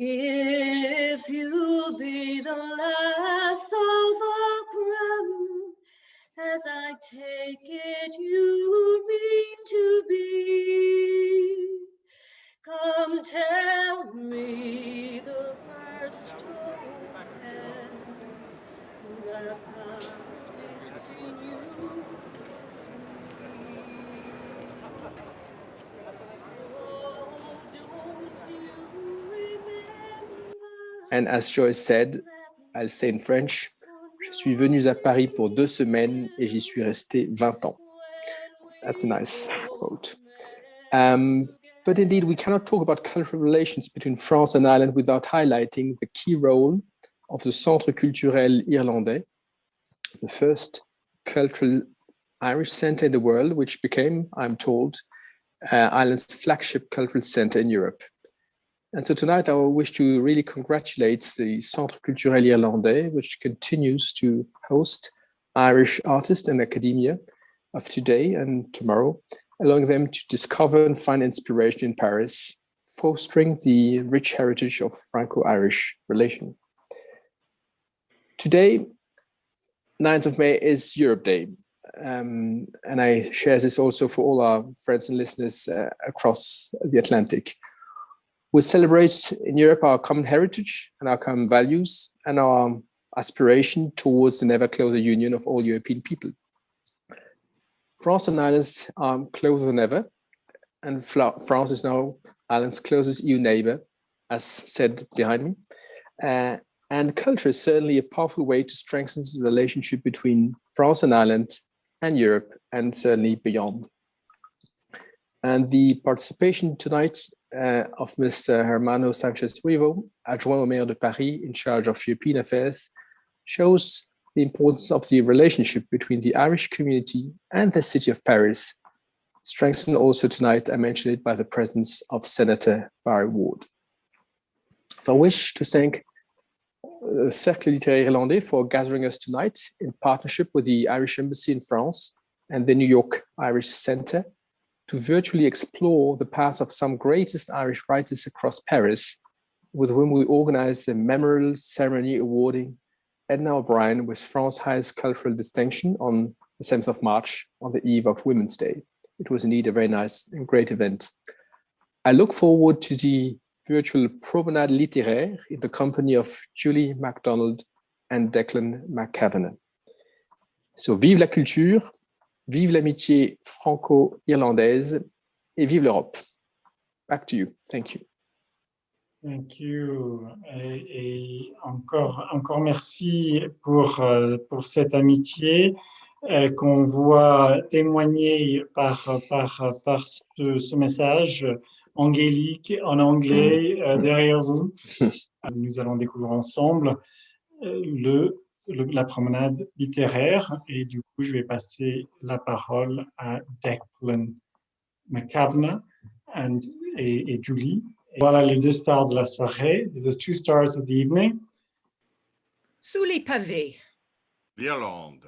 If you'll be the last of our crown, as I take it you mean to be, come tell me the first token that passed between you and me. Oh, don't you remember? And as Joyce said, I'll say in French, je suis venu à Paris pour 2 semaines et j'y suis resté 20 ans. That's a nice quote. But indeed, we cannot talk about cultural relations between France and Ireland without highlighting the key role of the Centre Culturel Irlandais, the first cultural Irish center in the world, which became, I'm told, Ireland's flagship cultural center in Europe. And so tonight I wish to really congratulate the Centre Culturel Irlandais, which continues to host Irish artists and academia of today and tomorrow, allowing them to discover and find inspiration in Paris, fostering the rich heritage of Franco-Irish relation. Today, 9th of May is Europe Day. And I share this also for all our friends and listeners across the Atlantic. We celebrate in Europe our common heritage and our common values and our aspiration towards the ever closer union of all European people. France and Ireland are closer than ever, and France is now Ireland's closest EU neighbor, as said behind me. And culture is certainly a powerful way to strengthen the relationship between France and Ireland and Europe, and certainly beyond. And the participation tonight of Mr. Hermano Sanchez-Rivo, adjoint au maire de Paris in charge of European affairs, shows the importance of the relationship between the Irish community and the city of Paris, strengthened also tonight, I mentioned it, by the presence of Senator Barry Ward. So I wish to thank Cercle Littéraire Irlandais for gathering us tonight in partnership with the Irish Embassy in France and the New York Irish Center to virtually explore the paths of some greatest Irish writers across Paris, with whom we organized a memorable ceremony awarding Edna O'Brien with France's highest cultural distinction on the 7th of March, on the eve of Women's Day. It was indeed a very nice and great event. I look forward to the virtual promenade littéraire in the company of Julie McDonald and Declan Cavana. So vive la culture, vive l'amitié franco-irlandaise, et vive l'Europe. Back to you. Thank you. Thank you. Et encore merci pour cette amitié qu'on voit témoigner par ce message angélique en anglais derrière vous. Nous allons découvrir ensemble la promenade littéraire et du coup je vais passer la parole à Declan Cavana et Julie. Voilà les 2 stars de la soirée, the 2 stars of the evening. Sous les pavés. L'Irlande.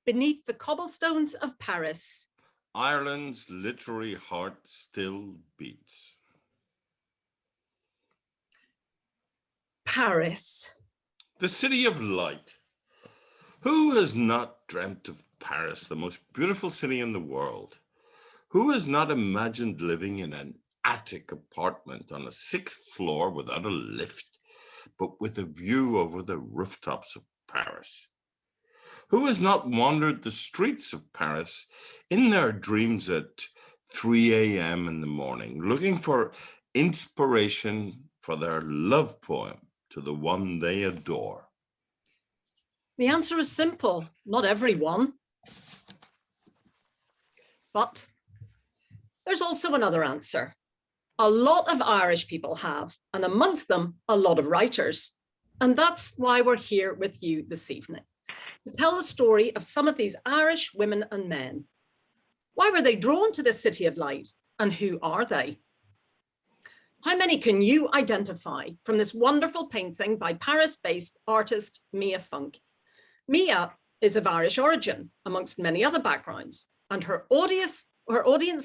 Beneath the cobblestones of Paris. Ireland's literary heart still beats. Paris. The city of light. Who has not dreamt of Paris, the most beautiful city in the world? Who has not imagined living in an attic apartment on a 6th floor without a lift, but with a view over the rooftops of Paris? Who has not wandered the streets of Paris in their dreams at 3 a.m. in the morning, looking for inspiration for their love poem to the one they adore? The answer is simple, not everyone. But there's also another answer. A lot of Irish people have, and amongst them, a lot of writers. And that's why we're here with you this evening, to tell the story of some of these Irish women and men. Why were they drawn to this city of light, and who are they? How many can you identify from this wonderful painting by Paris-based artist Mia Funk? Mia is of Irish origin, amongst many other backgrounds, and her audience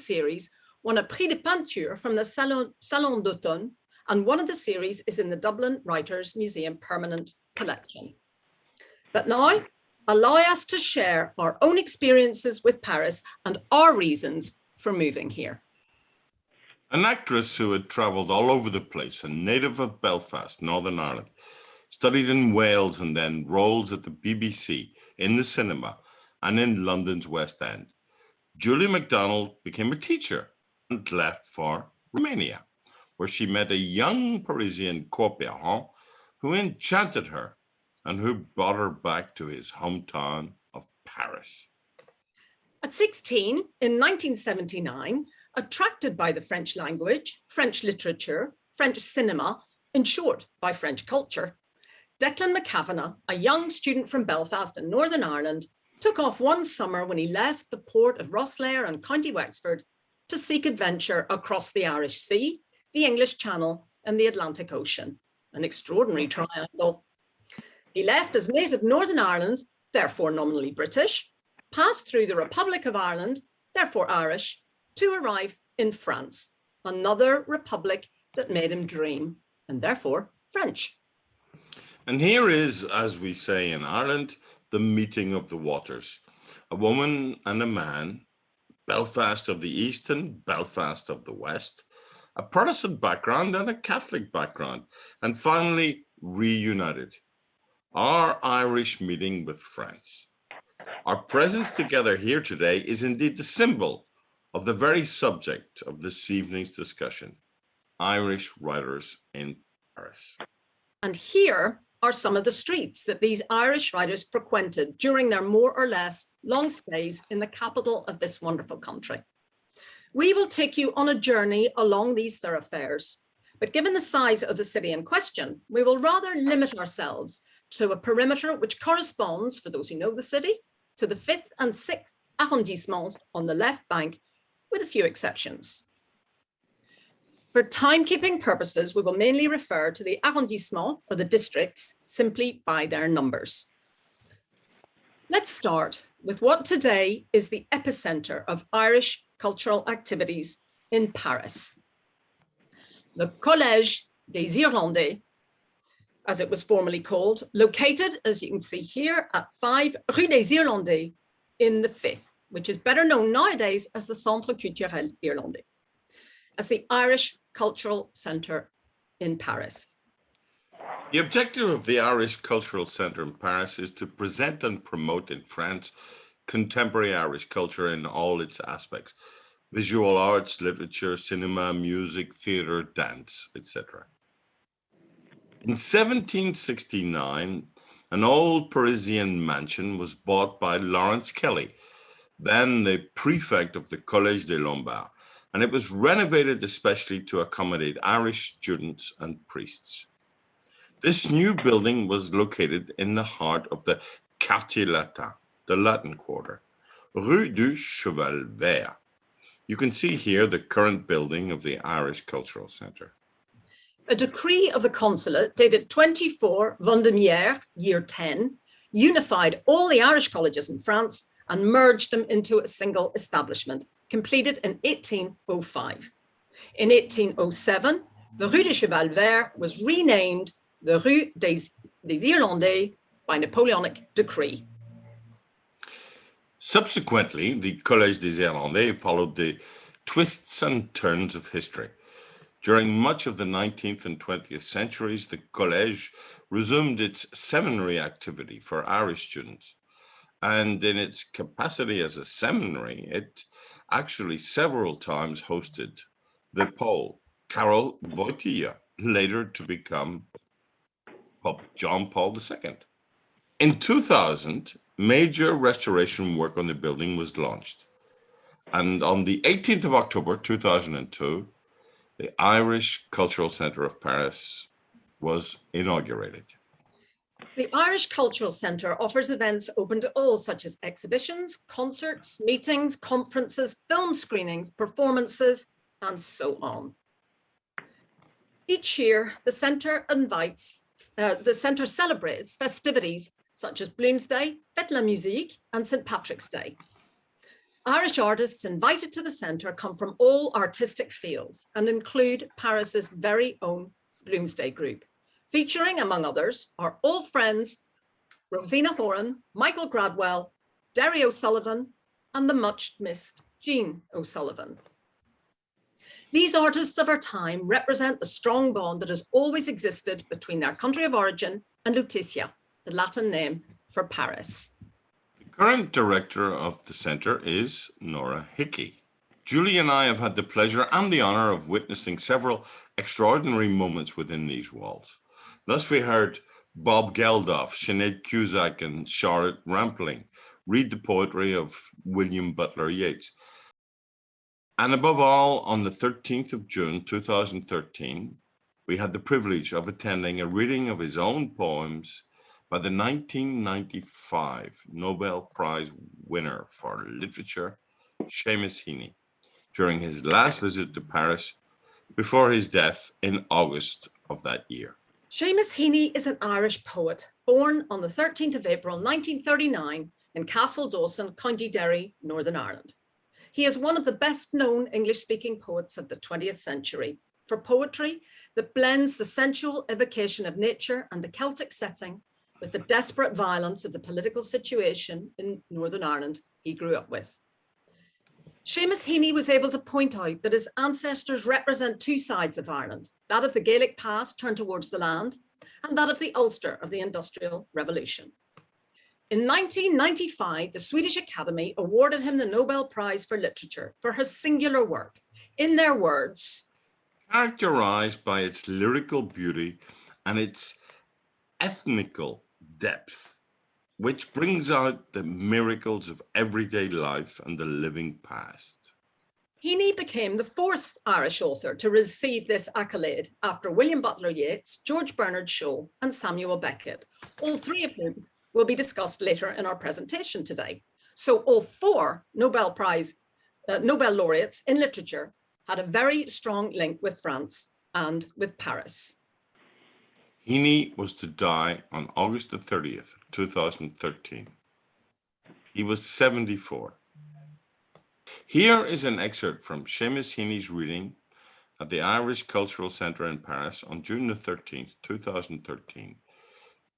series won a Prix de Peinture from the Salon d'Automne and one of the series is in the Dublin Writers' Museum permanent collection. But now, allow us to share our own experiences with Paris and our reasons for moving here. An actress who had travelled all over the place, a native of Belfast, Northern Ireland, studied in Wales and then roles at the BBC, in the cinema, and in London's West End. Julie McDonald became a teacher and left for Romania, where she met a young Parisian coopérant who enchanted her and who brought her back to his hometown of Paris. At 16, in 1979, attracted by the French language, French literature, French cinema, in short, by French culture, Declan Cavana, a young student from Belfast in Northern Ireland, took off one summer when he left the port of Rosslare and County Wexford to seek adventure across the Irish Sea, the English Channel, and the Atlantic Ocean. An extraordinary triangle. He left as native Northern Ireland, therefore nominally British, passed through the Republic of Ireland, therefore Irish, to arrive in France, another republic that made him dream, and therefore French. And here is, as we say in Ireland, the meeting of the waters. A woman and a man, Belfast of the East and Belfast of the West, a Protestant background and a Catholic background, and finally reunited. Our Irish meeting with France. Our presence together here today is indeed the symbol of the very subject of this evening's discussion, Irish writers in Paris. And here are some of the streets that these Irish writers frequented during their more or less long stays in the capital of this wonderful country. We will take you on a journey along these thoroughfares, but given the size of the city in question, we will rather limit ourselves to a perimeter which corresponds, for those who know the city, to the 5th and 6th arrondissements on the left bank, with a few exceptions. For timekeeping purposes, we will mainly refer to the arrondissements, or the districts, simply by their numbers. Let's start with what today is the epicenter of Irish cultural activities in Paris. The Collège des Irlandais, as it was formerly called, located, as you can see here, at 5 Rue des Irlandais in the 5th, which is better known nowadays as the Centre Culturel Irlandais, as the Irish Cultural Centre in Paris. The objective of the Irish Cultural Centre in Paris is to present and promote in France contemporary Irish culture in all its aspects: visual arts, literature, cinema, music, theatre, dance, etc. In 1769, an old Parisian mansion was bought by Lawrence Kelly, then the prefect of the Collège des Lombards, and it was renovated especially to accommodate Irish students and priests. This new building was located in the heart of the Quartier Latin, the Latin Quarter, Rue du Cheval Vert. You can see here the current building of the Irish Cultural Centre. A decree of the consulate dated 24 Vendémiaire, year 10, unified all the Irish colleges in France and merged them into a single establishment, completed in 1805. In 1807, the Rue du Cheval Vert was renamed the Rue des Irlandais by Napoleonic decree. Subsequently, the Collège des Irlandais followed the twists and turns of history. During much of the 19th and 20th centuries, the Collège resumed its seminary activity for Irish students. And in its capacity as a seminary, it actually several times hosted the Pole, Karol Wojtyła, later to become Pope John Paul II. In 2000, major restoration work on the building was launched. And on the 18th of October 2002, the Irish Cultural Centre of Paris was inaugurated. The Irish Cultural Centre offers events open to all, such as exhibitions, concerts, meetings, conferences, film screenings, performances, and so on. Each year, the centre celebrates festivities such as Bloomsday, Fête la Musique, and St. Patrick's Day. Irish artists invited to the centre come from all artistic fields and include Paris's very own Bloomsday group, featuring, among others, our old friends Rosena Horan, Michael Gradwell, Derry O'Sullivan, and the much missed Jean O'Sullivan. These artists of our time represent the strong bond that has always existed between their country of origin and Lutetia, the Latin name for Paris. The current director of the centre is Nora Hickey. Julie and I have had the pleasure and the honour of witnessing several extraordinary moments within these walls. Thus we heard Bob Geldof, Sinead Cusack and Charlotte Rampling read the poetry of William Butler Yeats. And above all, on the 13th of June 2013, we had the privilege of attending a reading of his own poems by the 1995 Nobel Prize winner for literature, Séamas McSwiney, during his last visit to Paris before his death in August of that year. Séamas McSwiney is an Irish poet born on the 13th of April 1939 in Castle Dawson, County Derry, Northern Ireland. He is one of the best-known English-speaking poets of the 20th century for poetry that blends the sensual evocation of nature and the Celtic setting with the desperate violence of the political situation in Northern Ireland he grew up with. Séamas McSwiney was able to point out that his ancestors represent two sides of Ireland, that of the Gaelic past turned towards the land, and that of the Ulster of the Industrial Revolution. In 1995, the Swedish Academy awarded him the Nobel Prize for Literature for his singular work, in their words, characterized by its lyrical beauty and its ethnical depth, which brings out the miracles of everyday life and the living past. McSwiney became the fourth Irish author to receive this accolade after William Butler Yeats, George Bernard Shaw, and Samuel Beckett, all three of whom will be discussed later in our presentation today. So all four Nobel laureates in literature had a very strong link with France and with Paris. Heaney was to die on August the 30th, 2013. He was 74. Here is an excerpt from Séamas Heaney's reading at the Irish Cultural Centre in Paris on June the 13th, 2013,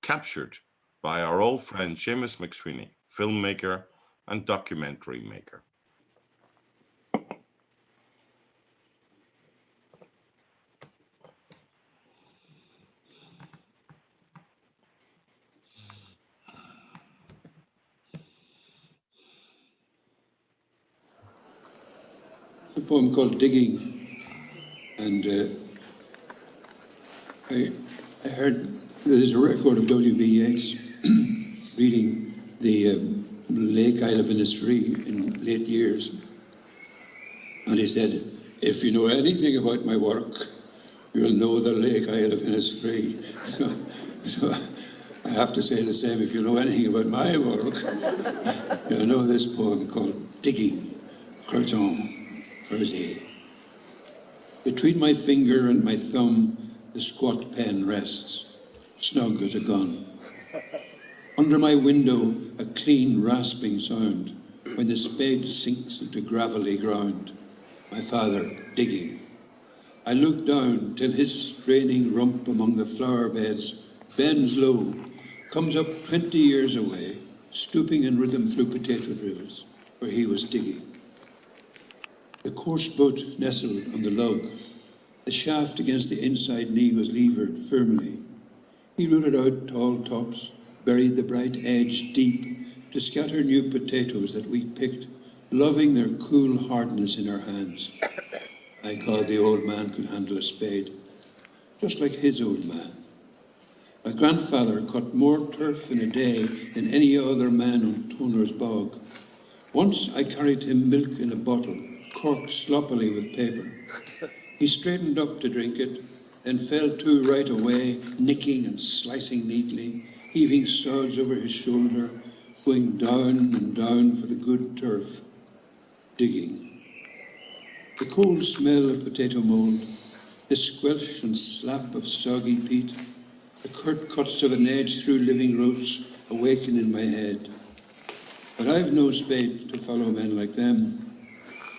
captured by our old friend Séamas McSwiney, filmmaker and documentary maker. A poem called Digging, and I heard there's a record of W.B. Yeats reading the Lake Isle of Innisfree in late years, and he said, "If you know anything about my work, you'll know the Lake Isle of Innisfree." So I have to say the same. If you know anything about my work, you'll know this poem called Digging, Creton. Between my finger and my thumb, the squat pen rests, snug as a gun. Under my window, a clean rasping sound when the spade sinks into gravelly ground. My father digging. I look down till his straining rump among the flower beds bends low, comes up 20 years away, stooping in rhythm through potato drills, where he was digging. The coarse boat nestled on the lug. The shaft against the inside knee was levered firmly. He rooted out tall tops, buried the bright edge deep to scatter new potatoes that we picked, loving their cool hardness in our hands. My God, the old man could handle a spade, just like his old man. My grandfather cut more turf in a day than any other man on Toner's bog. Once I carried him milk in a bottle, corked sloppily with paper. He straightened up to drink it, then fell to right away, nicking and slicing neatly, heaving sods over his shoulder, going down and down for the good turf, digging. The cold smell of potato mould, the squelch and slap of soggy peat, the curt cuts of an edge through living roots awaken in my head. But I've no spade to follow men like them.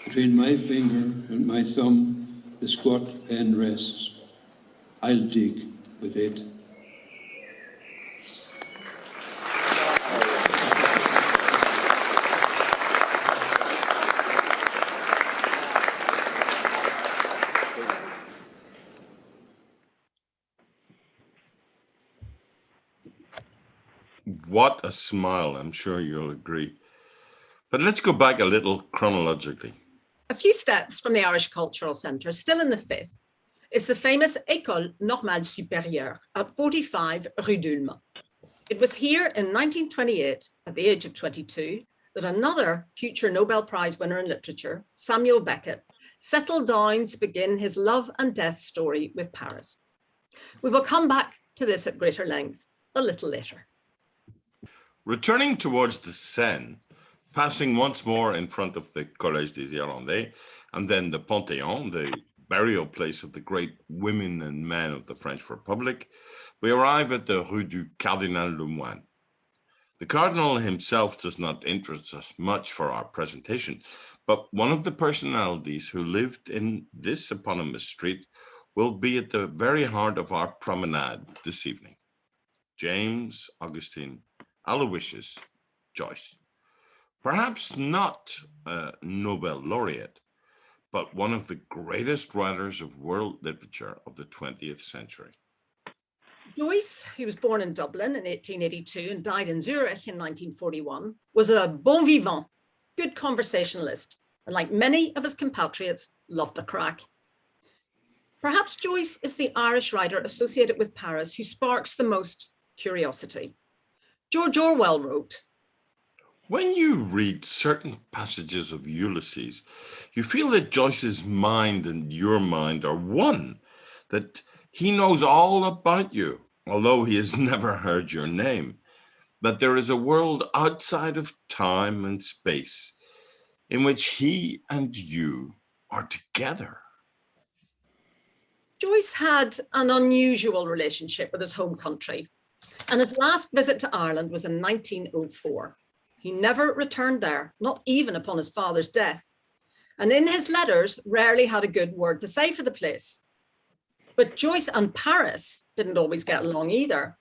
Between my finger and my thumb, the squat pen rests. I'll dig with it. What a smile, I'm sure you'll agree. But let's go back a little chronologically. A few steps from the Irish Cultural Centre, still in the 5th, is the famous École Normale Supérieure at 45 Rue d'Ulm. It was here in 1928, at the age of 22, that another future Nobel Prize winner in literature, Samuel Beckett, settled down to begin his love and death story with Paris. We will come back to this at greater length a little later. Returning towards the Seine, passing once more in front of the Collège des Irlandais, and then the Panthéon, the burial place of the great women and men of the French Republic, we arrive at the Rue du Cardinal Lemoine. The Cardinal himself does not interest us much for our presentation, but one of the personalities who lived in this eponymous street will be at the very heart of our promenade this evening. James Augustine Aloysius Joyce. Perhaps not a Nobel laureate, but one of the greatest writers of world literature of the 20th century. Joyce, who was born in Dublin in 1882 and died in Zurich in 1941, was a bon vivant, good conversationalist, and like many of his compatriots, loved a crack. Perhaps Joyce is the Irish writer associated with Paris who sparks the most curiosity. George Orwell wrote, "When you read certain passages of Ulysses, you feel that Joyce's mind and your mind are one, that he knows all about you, although he has never heard your name, that there is a world outside of time and space in which he and you are together." Joyce had an unusual relationship with his home country, and his last visit to Ireland was in 1904. He never returned there, not even upon his father's death, and in his letters rarely had a good word to say for the place. But Joyce and Paris didn't always get along either.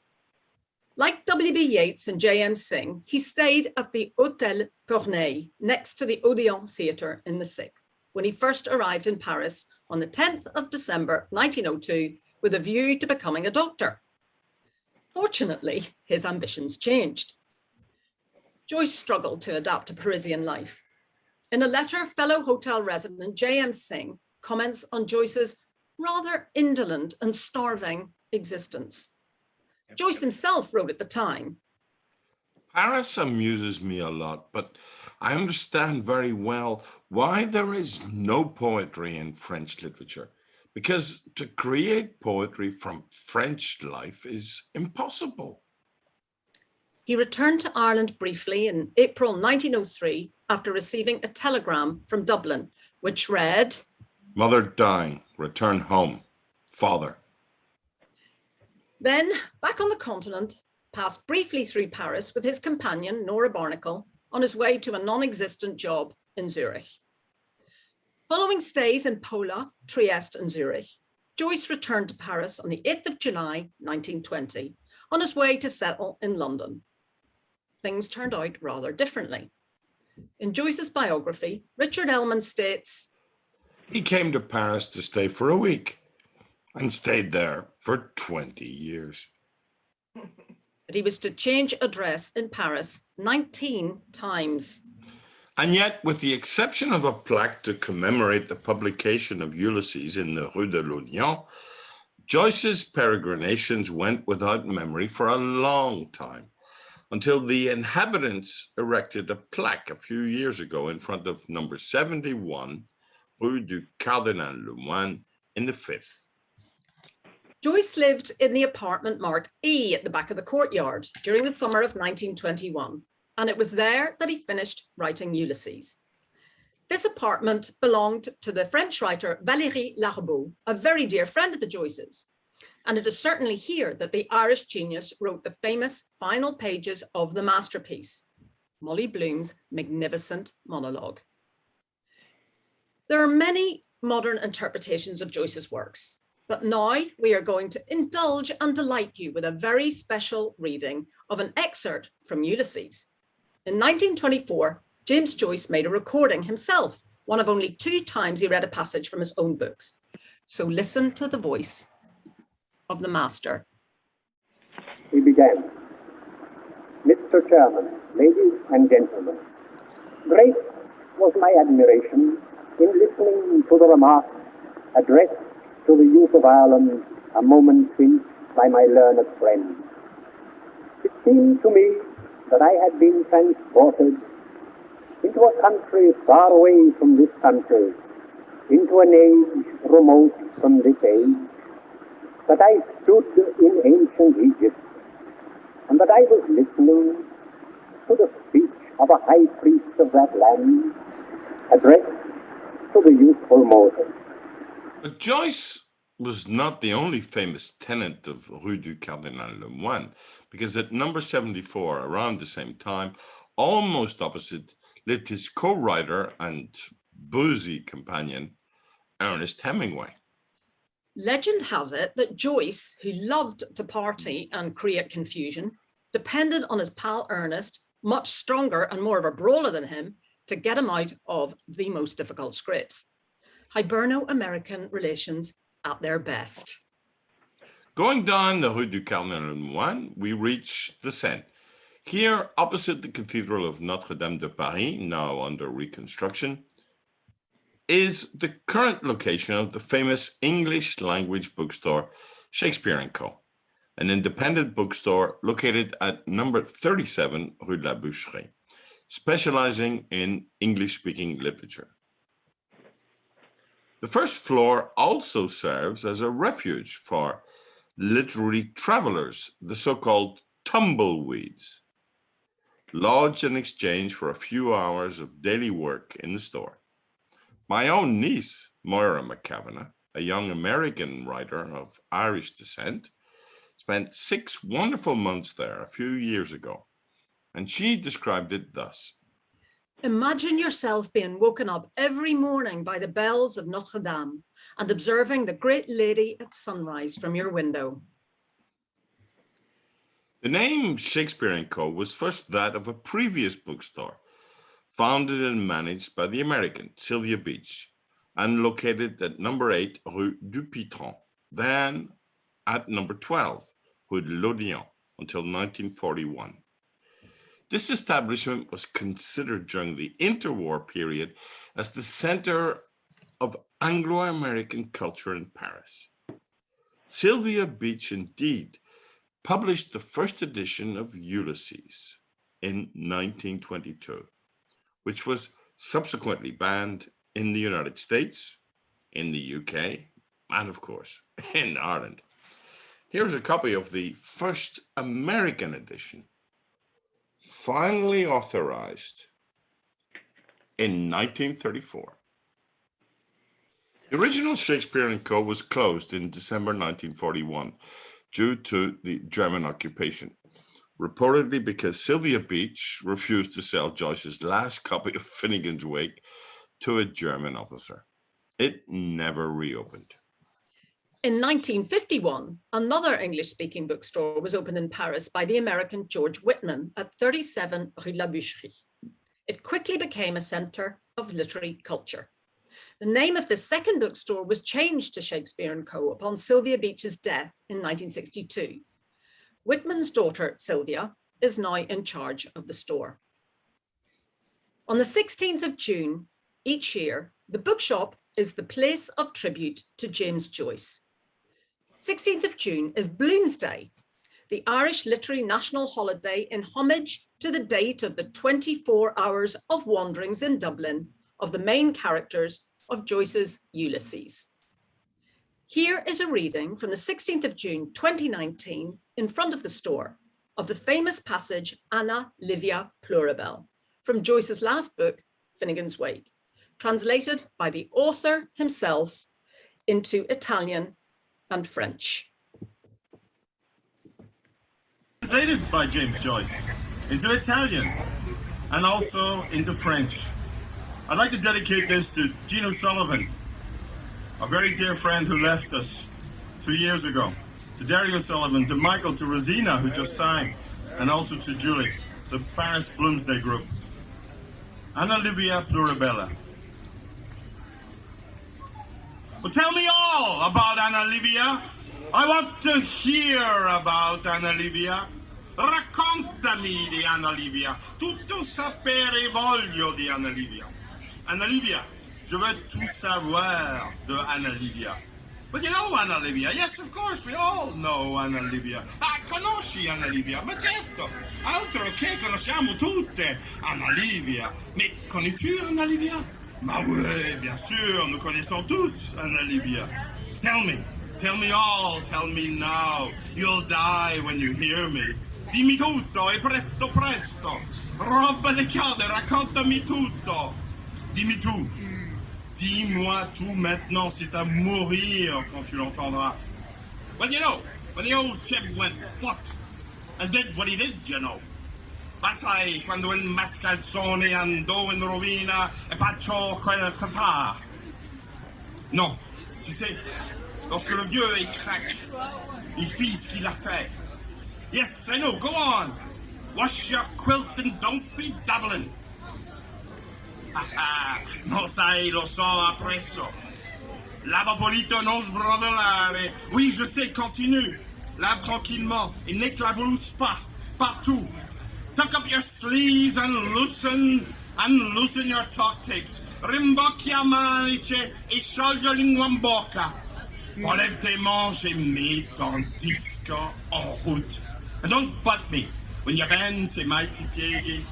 Like W.B. Yeats and J.M. Synge, he stayed at the Hôtel Corneille next to the Odeon Theatre in the 6th, when he first arrived in Paris on the 10th of December 1902 with a view to becoming a doctor. Fortunately, his ambitions changed. Joyce struggled to adapt to Parisian life. In a letter, fellow hotel resident J.M. Synge comments on Joyce's rather indolent and starving existence. Joyce himself wrote at the time, "Paris amuses me a lot, but I understand very well why there is no poetry in French literature, because to create poetry from French life is impossible." He returned to Ireland briefly in April 1903 after receiving a telegram from Dublin, which read, "Mother dying, return home. Father." Then, back on the continent, passed briefly through Paris with his companion, Nora Barnacle, on his way to a non-existent job in Zurich. Following stays in Pola, Trieste, and Zurich, Joyce returned to Paris on the 8th of July, 1920, on his way to settle in London. Things turned out rather differently. In Joyce's biography, Richard Ellman states, "He came to Paris to stay for a week and stayed there for 20 years. that he was to change address in Paris 19 times. And yet, with the exception of a plaque to commemorate the publication of Ulysses in the Rue de l'Oignon, Joyce's peregrinations went without memory for a long time, until the inhabitants erected a plaque a few years ago in front of number 71, Rue du Cardinal Lemoine, in the 5th. Joyce lived in the apartment marked E at the back of the courtyard during the summer of 1921, and it was there that he finished writing Ulysses. This apartment belonged to the French writer Valéry Larbaud, a very dear friend of the Joyces, and it is certainly here that the Irish genius wrote the famous final pages of the masterpiece, Molly Bloom's magnificent monologue. There are many modern interpretations of Joyce's works, but now we are going to indulge and delight you with a very special reading of an excerpt from Ulysses. In 1924, James Joyce made a recording himself, one of only 2 times he read a passage from his own books. So listen to the voice of the master. He began. Mr. Chairman, ladies and gentlemen, great was my admiration in listening to the remarks addressed to the youth of Ireland a moment since by my learned friend. It seemed to me that I had been transported into a country far away from this country, into an age remote from this age, that I stood in ancient Egypt, and that I was listening to the speech of a high priest of that land, addressed to the youthful Moses. But Joyce was not the only famous tenant of Rue du Cardinal Lemoine, because at number 74, around the same time, almost opposite, lived his co-writer and boozy companion, Ernest Hemingway. Legend has it that Joyce, who loved to party and create confusion, depended on his pal Ernest, much stronger and more of a brawler than him, to get him out of the most difficult scrapes. Hiberno-American relations at their best. Going down the Rue du Cardinal Lemoine, we reach the Seine. Here, opposite the Cathedral of Notre-Dame de Paris, now under reconstruction, is the current location of the famous English language bookstore Shakespeare & Co., an independent bookstore located at number 37 Rue de la Boucherie, specializing in English-speaking literature. The first floor also serves as a refuge for literary travelers, the so-called tumbleweeds, lodged in exchange for a few hours of daily work in the store. My own niece, Moira McCavana, a young American writer of Irish descent, spent 6 wonderful months there a few years ago, and she described it thus. Imagine yourself being woken up every morning by the bells of Notre Dame and observing the great lady at sunrise from your window. The name Shakespeare & Co. was first that of a previous bookstore, founded and managed by the American Sylvia Beach, and located at number 8 Rue du Pitron, then at number 12 Rue de l'Odéon until 1941. This establishment was considered during the interwar period as the center of Anglo-American culture in Paris. Sylvia Beach indeed published the first edition of Ulysses in 1922, which was subsequently banned in the United States, in the UK, and of course, in Ireland. Here's a copy of the first American edition, finally authorized in 1934. The original Shakespeare & Co. was closed in December 1941 due to the German occupation, reportedly because Sylvia Beach refused to sell Joyce's last copy of Finnegan's Wake to a German officer. It never reopened. In 1951, another English-speaking bookstore was opened in Paris by the American George Whitman at 37 Rue de la Boucherie. It quickly became a center of literary culture. The name of the second bookstore was changed to Shakespeare & Co. upon Sylvia Beach's death in 1962. Whitman's daughter, Sylvia, is now in charge of the store. On the 16th of June each year, the bookshop is the place of tribute to James Joyce. 16th of June is Bloomsday, the Irish literary national holiday in homage to the date of the 24 hours of wanderings in Dublin of the main characters of Joyce's Ulysses. Here is a reading from the 16th of June 2019 in front of the store of the famous passage Anna Livia Pluribel from Joyce's last book, Finnegan's Wake, translated by the author himself into Italian and French. Translated by James Joyce into Italian and also into French. I'd like to dedicate this to Gino Sullivan, a very dear friend who left us 2 years ago, to Dario Sullivan, to Michael, to Rosena, who just sang, and also to Julie, the Paris Bloomsday Group. Anna Livia Plurabella. Well, tell me all about Anna Livia. I want to hear about Anna Livia. Raccontami di Anna Livia. Tutto sapere voglio di Anna Livia. Anna Livia, je veux tout savoir de Anna Livia. But you know Anna Livia? Yes, of course, we all know Anna Livia. Ah, conosci Anna Livia? Ma certo, altro che conosciamo tutte Anna Livia. Mais connais-tu Anna Livia? Bah oui, bien sûr, nous connaissons tous Anna Livia. Tell me all, tell me now. You'll die when you hear me. Dimmi tutto e presto presto. Roba le chiode, raccontami tutto. Dimmi tout. Dis-moi tout maintenant, c'est à mourir quand tu l'entendras. Well, you know, when the old chip went foot and did what he did, you know. Ma sai, quando il mascalzone andò in rovina e faccio quel che fa. Non, tu sais, lorsque le vieux il craque, il fit ce qu'il a fait. Yes, I know, go on. Wash your quilt and don't be dabbling. Non sai, lo so appresso. Lava pulito, non sbrodolare. Oui, je sais, continue. Lave tranquillement et n'éclabousse pas. Partout. Tuck up your sleeves and loosen your talk tapes. Rimbocchia manice e sciogli lingua in bocca. Enlève tes manches et mets ton disque en route. And don't butt me when you bend ces mighty piedi.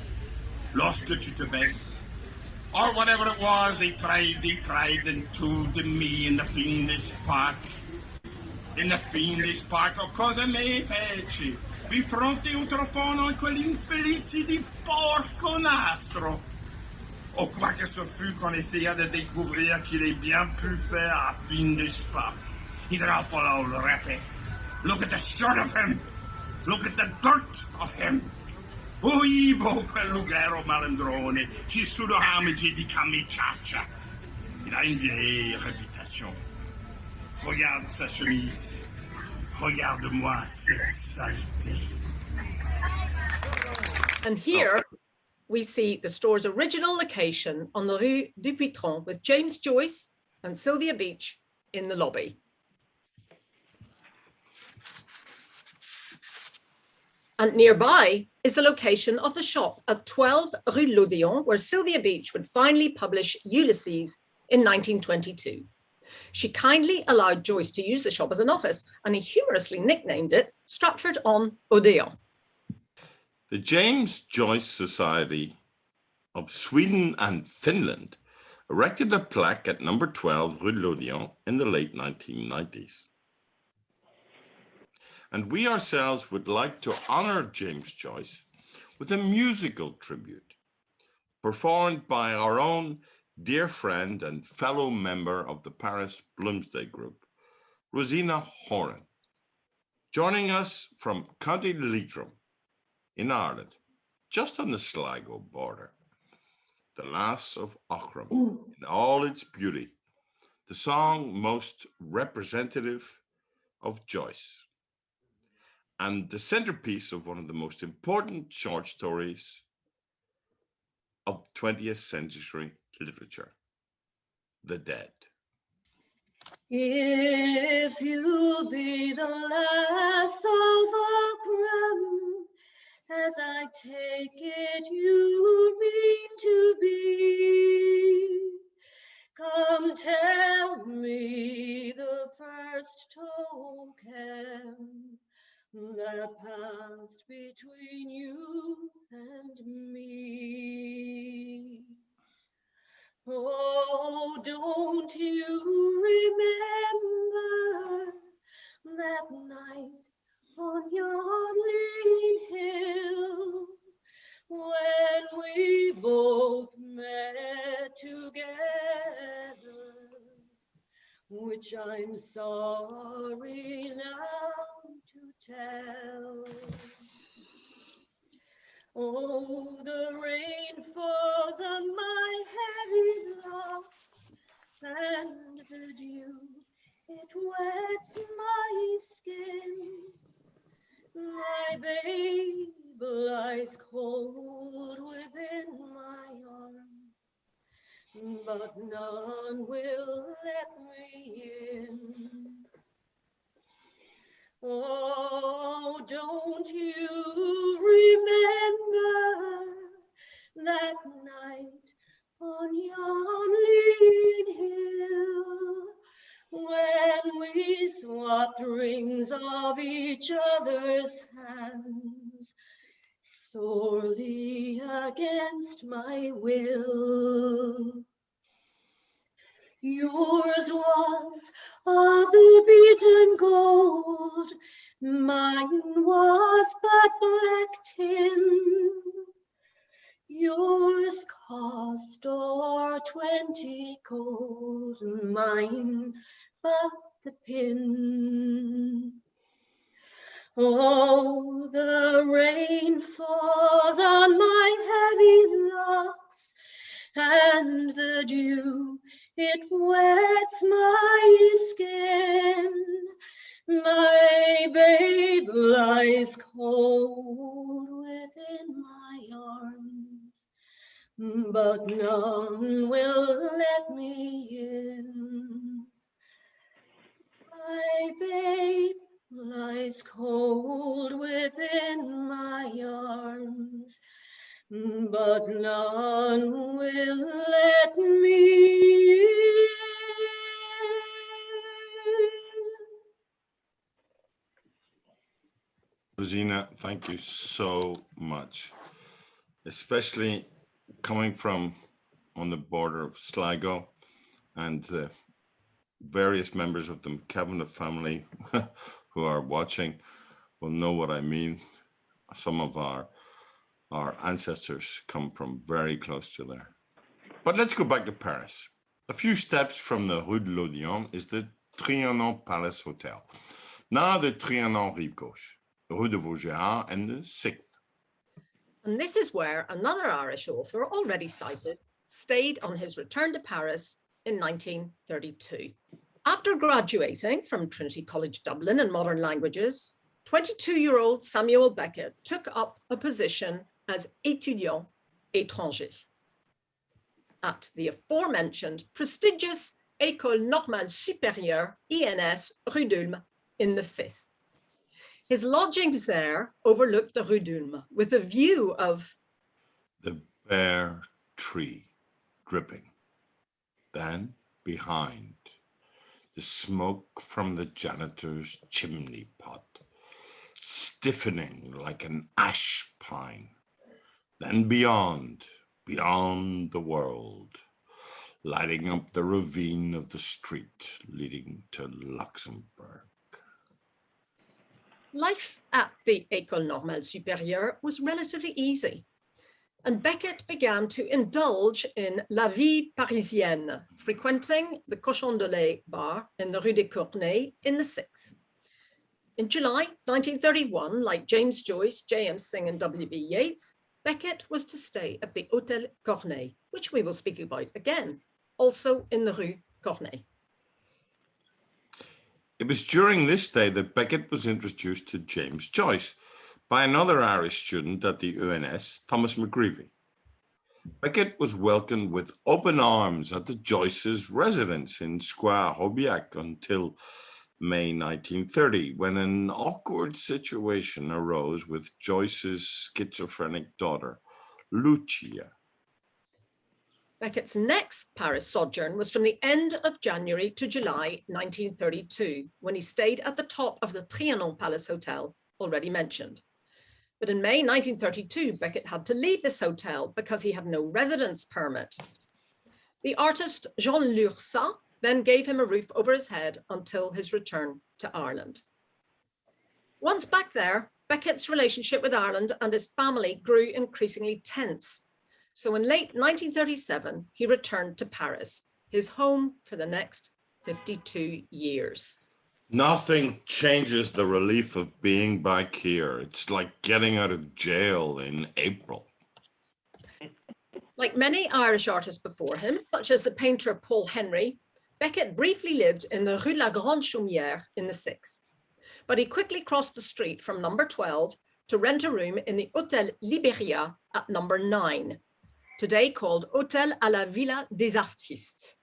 Lorsque tu te baisses. Or whatever it was they tried into to me in the fiendish park. In the fiendish park, o cosa me feci? Vi fronte utrofono e quell'infelici di porco nastro. O quoi que ce fut qu'on essaya de découvrir qu'il est bien pu faire à fiendish park. He's an awful old rappy. Look at the shirt of him. Look at the dirt of him. Ivo, quel lugero malandrone, ci sono amici di camiciaccia. Il a une vieille réputation. Regarde sa chemise. Regarde-moi cette saleté. And here we see the store's original location on the Rue du Pitron with James Joyce and Sylvia Beach in the lobby. And nearby is the location of the shop at 12 Rue l'Odéon, where Sylvia Beach would finally publish Ulysses in 1922. She kindly allowed Joyce to use the shop as an office, and he humorously nicknamed it Stratford-on-Odéon. The James Joyce Society of Sweden and Finland erected a plaque at number 12 Rue l'Odéon in the late 1990s. And we ourselves would like to honor James Joyce with a musical tribute performed by our own dear friend and fellow member of the Paris Bloomsday Group, Rosena Horan, joining us from County Leitrim in Ireland, just on the Sligo border. The Lass of Aughrim in all its beauty, the song most representative of Joyce, and the centerpiece of one of the most important short stories of 20th century literature, The Dead. If you be the lass of Aughrim, as I take it you mean to be, come tell me the first token that passed between you and me. Oh, don't you remember that night on Yonlin Hill when we both met together, which I'm sorry now to tell. Oh, the rain falls on my heavy locks, and the dew, it wets my skin. My babe lies cold within my arms, but none will let me in. Oh, don't you remember that night on yon lean hill, when we swapped rings of each other's hands, sorely against my will? Yours was of the beaten gold, mine was but black tin. Yours cost o'er 20 gold, mine but the pin. Oh, the rain falls on my heavy locks, and the dew, it wets my skin. My babe lies cold within my arms, but none will let me in. My babe lies cold within my arms, but none will let me in. Rosena, thank you so much, especially coming from on the border of Sligo, and the various members of the Cavana family who are watching will know what I mean. Some of our ancestors come from very close to there. But let's go back to Paris. A few steps from the Rue de l'Odéon is the Trianon Palace Hotel. Now the Trianon Rive Gauche, the Rue de Vaugirard, and the 6th. And this is where another Irish author, already cited, stayed on his return to Paris in 1932. After graduating from Trinity College Dublin in modern languages, 22-year-old Samuel Beckett took up a position as étudiant étranger at the aforementioned prestigious École Normale Supérieure, ENS, Rue d'Ulm, in the 5th. His lodgings there overlooked the Rue d'Ulm with a view of the bare tree dripping. Then behind, the smoke from the janitor's chimney pot, stiffening like an ash pine. Then beyond the world, lighting up the ravine of the street leading to Luxembourg. life at the École Normale Supérieure was relatively easy, and Beckett began to indulge in la vie parisienne, frequenting the Cochon de Lait bar in the Rue des Corneilles in the 6th. In July 1931, like James Joyce, J.M. Synge and W.B. Yeats, Beckett was to stay at the Hôtel Corneille, which we will speak about again, also in the Rue Corneille. It was during this stay that Beckett was introduced to James Joyce by another Irish student at the UNS, Thomas McGreevy. Beckett was welcomed with open arms at the Joyce's residence in Square Hobiac until May 1930, when an awkward situation arose with Joyce's schizophrenic daughter, Lucia. Beckett's next Paris sojourn was from the end of January to July 1932, when he stayed at the top of the Trianon Palace Hotel, already mentioned. But in May 1932, Beckett had to leave this hotel because he had no residence permit. The artist Jean Lursa then gave him a roof over his head until his return to Ireland. Once back there, Beckett's relationship with Ireland and his family grew increasingly tense. So in late 1937, he returned to Paris, his home for the next 52 years. Nothing changes the relief of being back here. It's like getting out of jail in April. Like many Irish artists before him, such as the painter Paul Henry, Beckett briefly lived in the Rue de la Grande Chaumière in the 6th. But he quickly crossed the street from number 12 to rent a room in the Hôtel Libéria at number 9, today called Hôtel à la Villa des Artistes.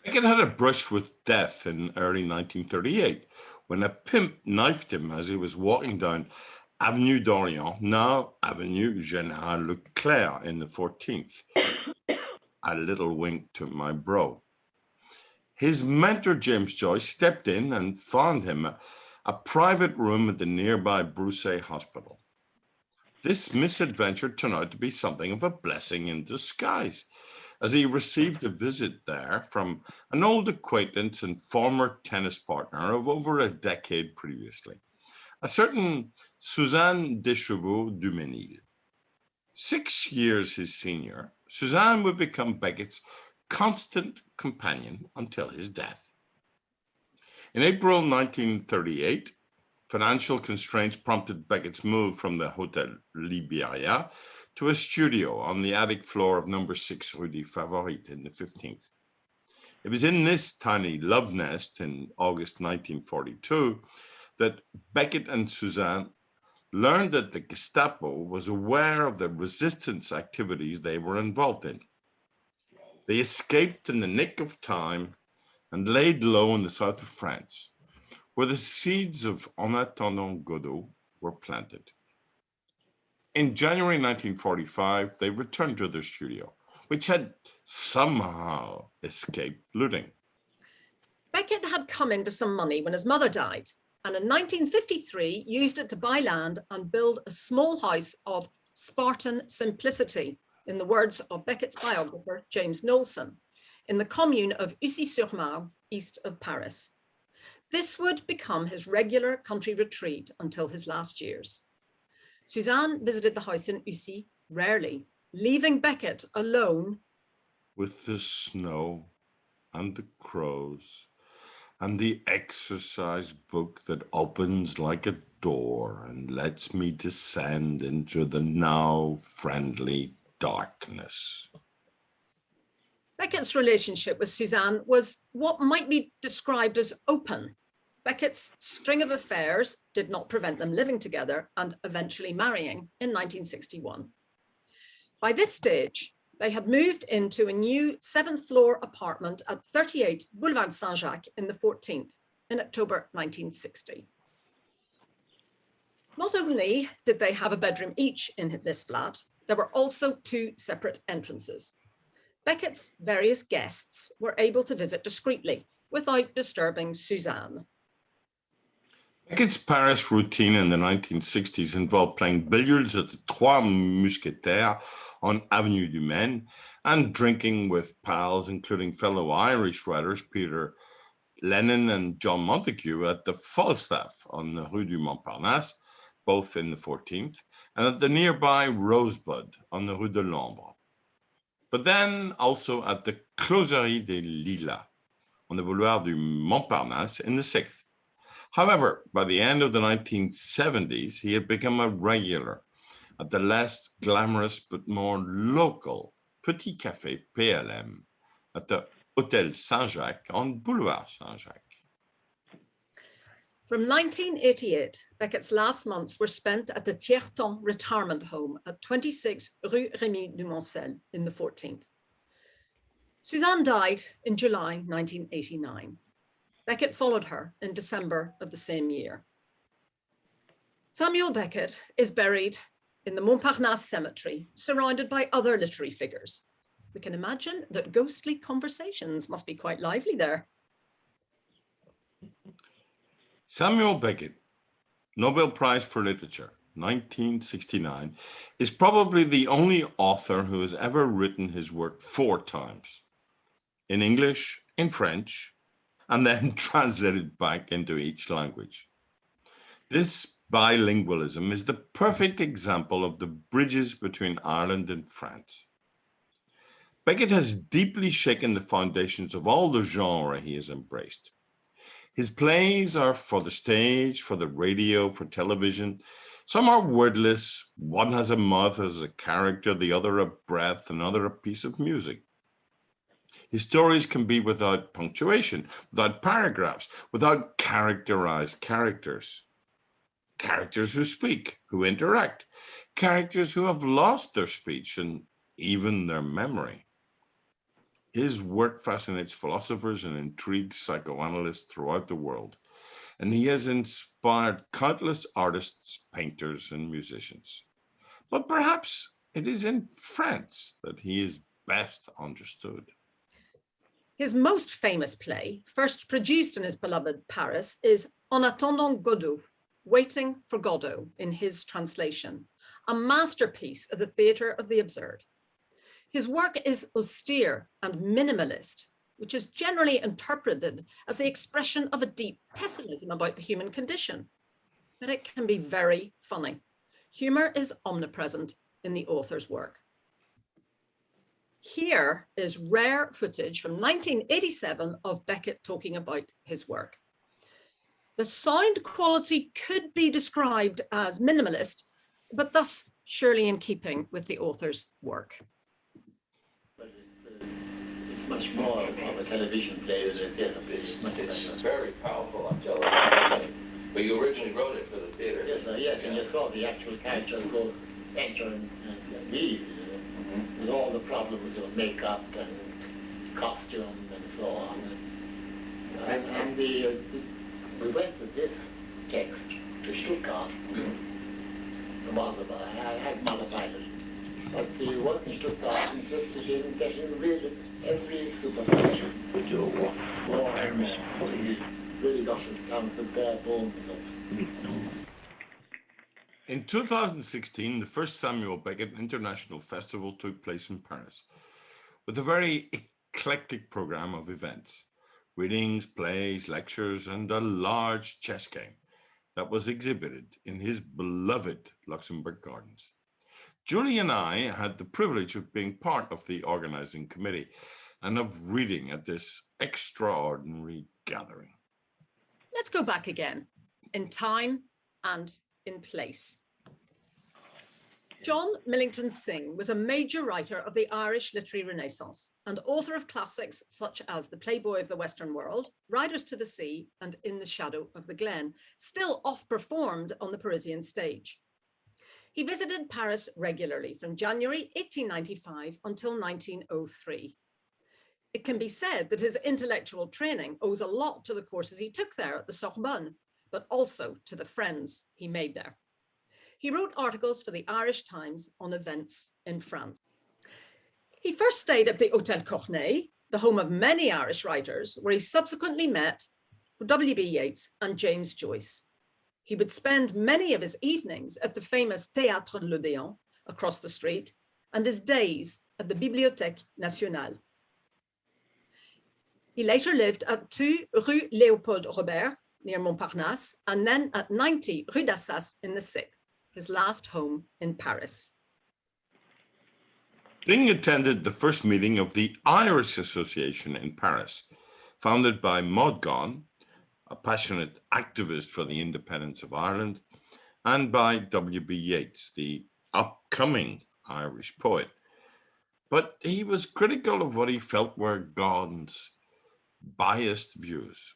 Beckett had a brush with death in early 1938 when a pimp knifed him as he was walking down Avenue d'Orléans, now Avenue Général Leclerc in the 14th. A little wink to my bro. His mentor, James Joyce, stepped in and found him a private room at the nearby Bruxelles Hospital. This misadventure turned out to be something of a blessing in disguise, as he received a visit there from an old acquaintance and former tennis partner of over a decade previously, a certain Suzanne Deschevaux-Duménil. 6 years his senior, Suzanne would become Beckett's constant companion until his death. In April 1938, financial constraints prompted Beckett's move from the Hôtel Libéria to a studio on the attic floor of number 6 Rue des Favorites in the 15th. It was in this tiny love nest in August 1942 that Beckett and Suzanne learned that the Gestapo was aware of the resistance activities they were involved in. They escaped in the nick of time and laid low in the south of France, where the seeds of En attendant Godot were planted. In January 1945, they returned to their studio, which had somehow escaped looting. Beckett had come into some money when his mother died, and in 1953 used it to buy land and build a small house of Spartan simplicity, in the words of Beckett's biographer, James Knowlson, in the commune of Ussy-sur-Marne, east of Paris. This would become his regular country retreat until his last years. Suzanne visited the house in Ussy rarely, leaving Beckett alone with the snow and the crows and the exercise book that opens like a door and lets me descend into the now friendly darkness. Beckett's relationship with Suzanne was what might be described as open. Beckett's string of affairs did not prevent them living together and eventually marrying in 1961. By this stage, they had moved into a new 7th floor apartment at 38 Boulevard Saint-Jacques in the 14th in October 1960. Not only did they have a bedroom each in this flat, there were also 2 separate entrances. Beckett's various guests were able to visit discreetly without disturbing Suzanne. Beckett's Paris routine in the 1960s involved playing billiards at the Trois Mousquetaires on Avenue du Maine and drinking with pals, including fellow Irish writers Peter Lennon and John Montague at the Falstaff on the Rue du Montparnasse, both in the 14th, and at the nearby Rosebud on the Rue de l'Ombre. But then also at the Closerie des Lilas on the Boulevard du Montparnasse in the 6th. However, by the end of the 1970s, he had become a regular at the less glamorous but more local Petit Café PLM at the Hôtel Saint-Jacques on Boulevard Saint-Jacques. From 1988, Beckett's last months were spent at the Tiers-Temps retirement home at 26 Rue Rémy du Moncel in the 14th. Suzanne died in July 1989. Beckett followed her in December of the same year. Samuel Beckett is buried in the Montparnasse Cemetery, surrounded by other literary figures. We can imagine that ghostly conversations must be quite lively there. Samuel Beckett, Nobel Prize for Literature, 1969, is probably the only author who has ever written his work 4 times, in English, in French, and then translated back into each language. This bilingualism is the perfect example of the bridges between Ireland and France. Beckett has deeply shaken the foundations of all the genre he has embraced. His plays are for the stage, for the radio, for television. Some are wordless. One has a mouth as a character, the other a breath, another a piece of music. His stories can be without punctuation, without paragraphs, without characterized characters. Characters who speak, who interact, characters who have lost their speech and even their memory. His work fascinates philosophers and intrigues psychoanalysts throughout the world, and he has inspired countless artists, painters, and musicians. But perhaps it is in France that he is best understood. His most famous play, first produced in his beloved Paris, is En attendant Godot, Waiting for Godot in his translation, a masterpiece of the theatre of the absurd. His work is austere and minimalist, which is generally interpreted as the expression of a deep pessimism about the human condition. But it can be very funny. Humor is omnipresent in the author's work. Here is rare footage from 1987 of Beckett talking about his work. The sound quality could be described as minimalist, but thus surely in keeping with the author's work. It's much more of a television play than a theatre play. It's very powerful on television. But you originally wrote it for the theatre. Yes, and you thought the actual characters go enter and leave, with all the problems of makeup and costume and so on. And we went with this text to Stuttgart. I had modified it. But the work in Stuttgart insisted in getting rid of every superstition. More and more. We really got it down to the bare bones of. In 2016, the first Samuel Beckett International Festival took place in Paris with a very eclectic program of events, readings, plays, lectures, and a large chess game that was exhibited in his beloved Luxembourg Gardens. Julie and I had the privilege of being part of the organizing committee and of reading at this extraordinary gathering. Let's go back again, in time and in place. John Millington Synge was a major writer of the Irish literary Renaissance and author of classics such as The Playboy of the Western World, Riders to the Sea, and In the Shadow of the Glen, still oft-performed on the Parisian stage. He visited Paris regularly from January 1895 until 1903. It can be said that his intellectual training owes a lot to the courses he took there at the Sorbonne, but also to the friends he made there. He wrote articles for the Irish Times on events in France. He first stayed at the Hôtel Corneille, the home of many Irish writers, where he subsequently met W.B. Yeats and James Joyce. He would spend many of his evenings at the famous Théâtre de l'Odéon across the street and his days at the Bibliothèque Nationale. He later lived at 2 Rue Léopold Robert, near Montparnasse, and then at 90 Rue d'Assas in the 6th, his last home in Paris. Synge attended the first meeting of the Irish Association in Paris, founded by Maud Gonne, a passionate activist for the independence of Ireland, and by W.B. Yeats, the upcoming Irish poet. But he was critical of what he felt were Gonne's biased views.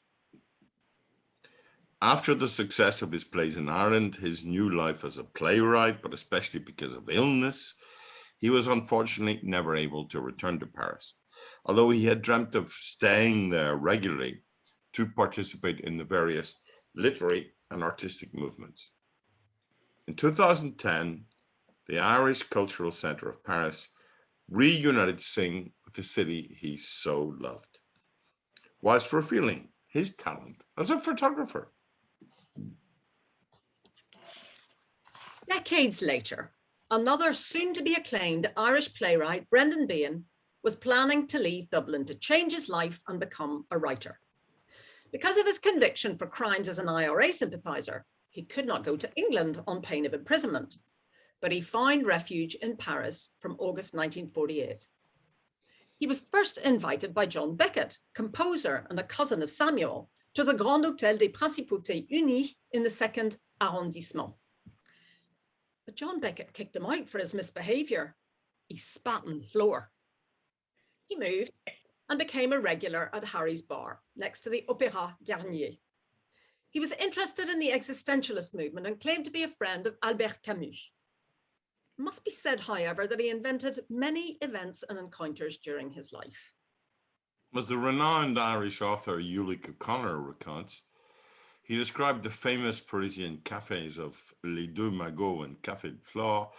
After the success of his plays in Ireland, his new life as a playwright, but especially because of illness, he was unfortunately never able to return to Paris, although he had dreamt of staying there regularly to participate in the various literary and artistic movements. In 2010, the Irish Cultural Centre of Paris reunited Synge with the city he so loved, whilst revealing his talent as a photographer. Decades later, another soon-to-be acclaimed Irish playwright, Brendan Behan, was planning to leave Dublin to change his life and become a writer. Because of his conviction for crimes as an IRA sympathizer, he could not go to England on pain of imprisonment, but he found refuge in Paris from August 1948. He was first invited by John Beckett, composer and a cousin of Samuel, to the Grand Hôtel des Principautés Unies in the 2nd arrondissement. But John Beckett kicked him out for his misbehaviour. He spat on the floor. He moved and became a regular at Harry's bar, next to the Opéra Garnier. He was interested in the existentialist movement and claimed to be a friend of Albert Camus. It must be said, however, that he invented many events and encounters during his life. As the renowned Irish author Ulick O'Connor recounts, he described the famous Parisian cafes of Les Deux Magots and Café de Flore,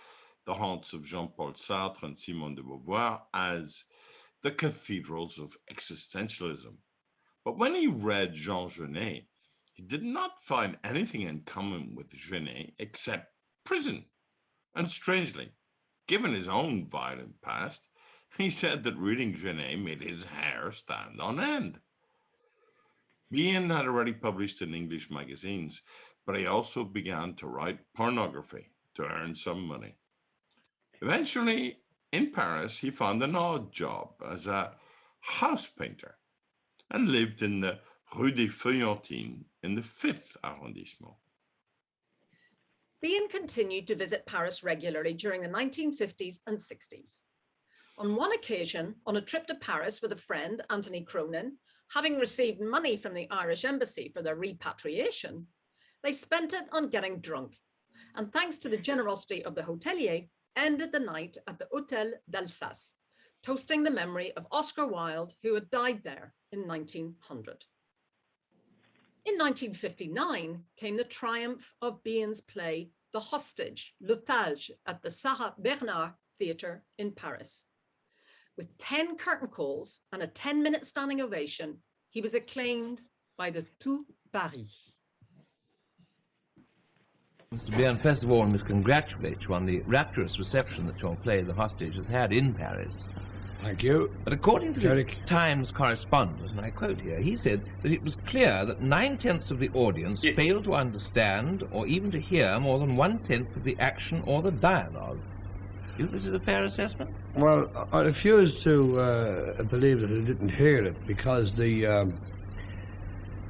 the haunts of Jean-Paul Sartre and Simone de Beauvoir, as the cathedrals of existentialism. But when he read Jean Genet, he did not find anything in common with Genet except prison. And strangely, given his own violent past, he said that reading Genet made his hair stand on end. Ian had already published in English magazines, but he also began to write pornography to earn some money. Eventually, in Paris, he found an odd job as a house painter and lived in the Rue des Feuillantines in the 5th arrondissement. Ian continued to visit Paris regularly during the 1950s and 60s. On one occasion, on a trip to Paris with a friend, Anthony Cronin, having received money from the Irish Embassy for their repatriation, they spent it on getting drunk, and thanks to the generosity of the hotelier, ended the night at the Hôtel d'Alsace, toasting the memory of Oscar Wilde, who had died there in 1900. In 1959 came the triumph of Bihan's play The Hostage, L'Otage, at the Sarah Bernard Theatre in Paris. With 10 curtain calls and a 10-minute standing ovation, he was acclaimed by the tout Paris. Mr. Bihan, first of all, I must congratulate you on the rapturous reception that your play, The Hostage, has had in Paris. Thank you. But according to Derek. the Times correspondent, and I quote here, he said that it was clear that 9/10 of the audience failed to understand or even to hear more than 1/10 of the action or the dialogue. Do you think this is a fair assessment? Well, I refuse to believe that I didn't hear it, because the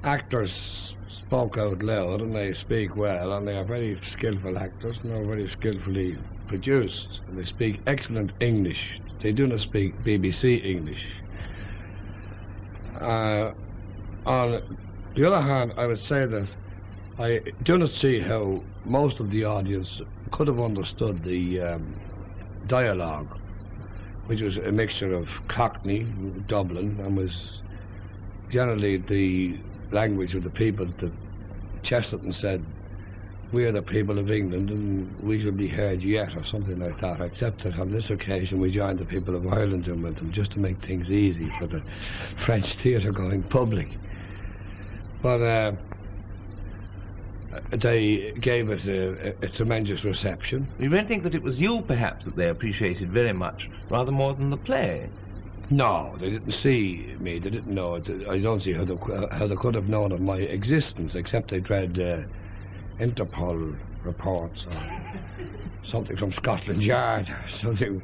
actors spoke out loud and they speak well, and they are very skillful actors and they're very skillfully produced, and they speak excellent English. They do not speak BBC English. On the other hand, I would say that I do not see how most of the audience could have understood the dialogue, which was a mixture of Cockney, Dublin, and was generally the language of the people that Chesterton said, "We are the people of England and we shall be heard yet," or something like that, except that on this occasion we joined the people of Ireland in with them just to make things easy for the French theatre going public. But they gave it a tremendous reception. You don't think that it was you, perhaps, that they appreciated very much, rather more than the play? No, they didn't see me, they didn't know it. I don't see how they could have known of my existence, except they'd read Interpol reports or something from Scotland Yard or something.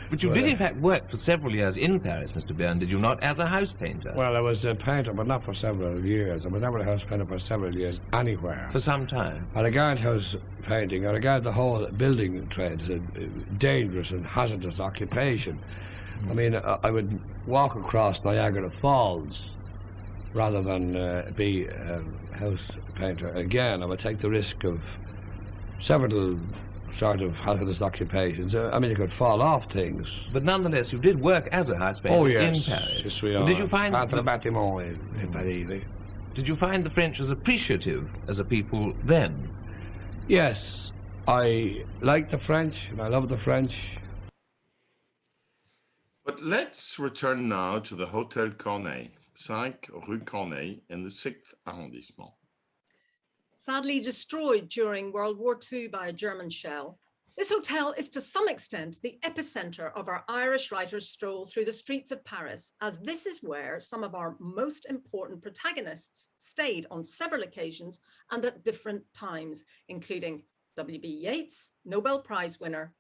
But you did in fact work for several years in Paris, Mr. Bihan, did you not, as a house painter? Well, I was a painter, but not for several years. I was never a house painter for several years anywhere. For some time? I regard house painting, I regard the whole building trade as a dangerous and hazardous occupation. I mean, I would walk across Niagara Falls rather than be a house painter again. I would take the risk of several sort of hazardous occupations. I mean, you could fall off things. But nonetheless, you did work as a house painter in Paris. Yes, we are. Did you find Did you find the French as appreciative as a people then? Yes, I like the French and I love the French. But let's return now to the Hotel Corneille, 5 Rue Corneille in the 6th arrondissement. Sadly destroyed during World War II by a German shell, this hotel is to some extent the epicenter of our Irish writers' stroll through the streets of Paris, as this is where some of our most important protagonists stayed on several occasions and at different times, including W.B. Yeats, Nobel Prize winner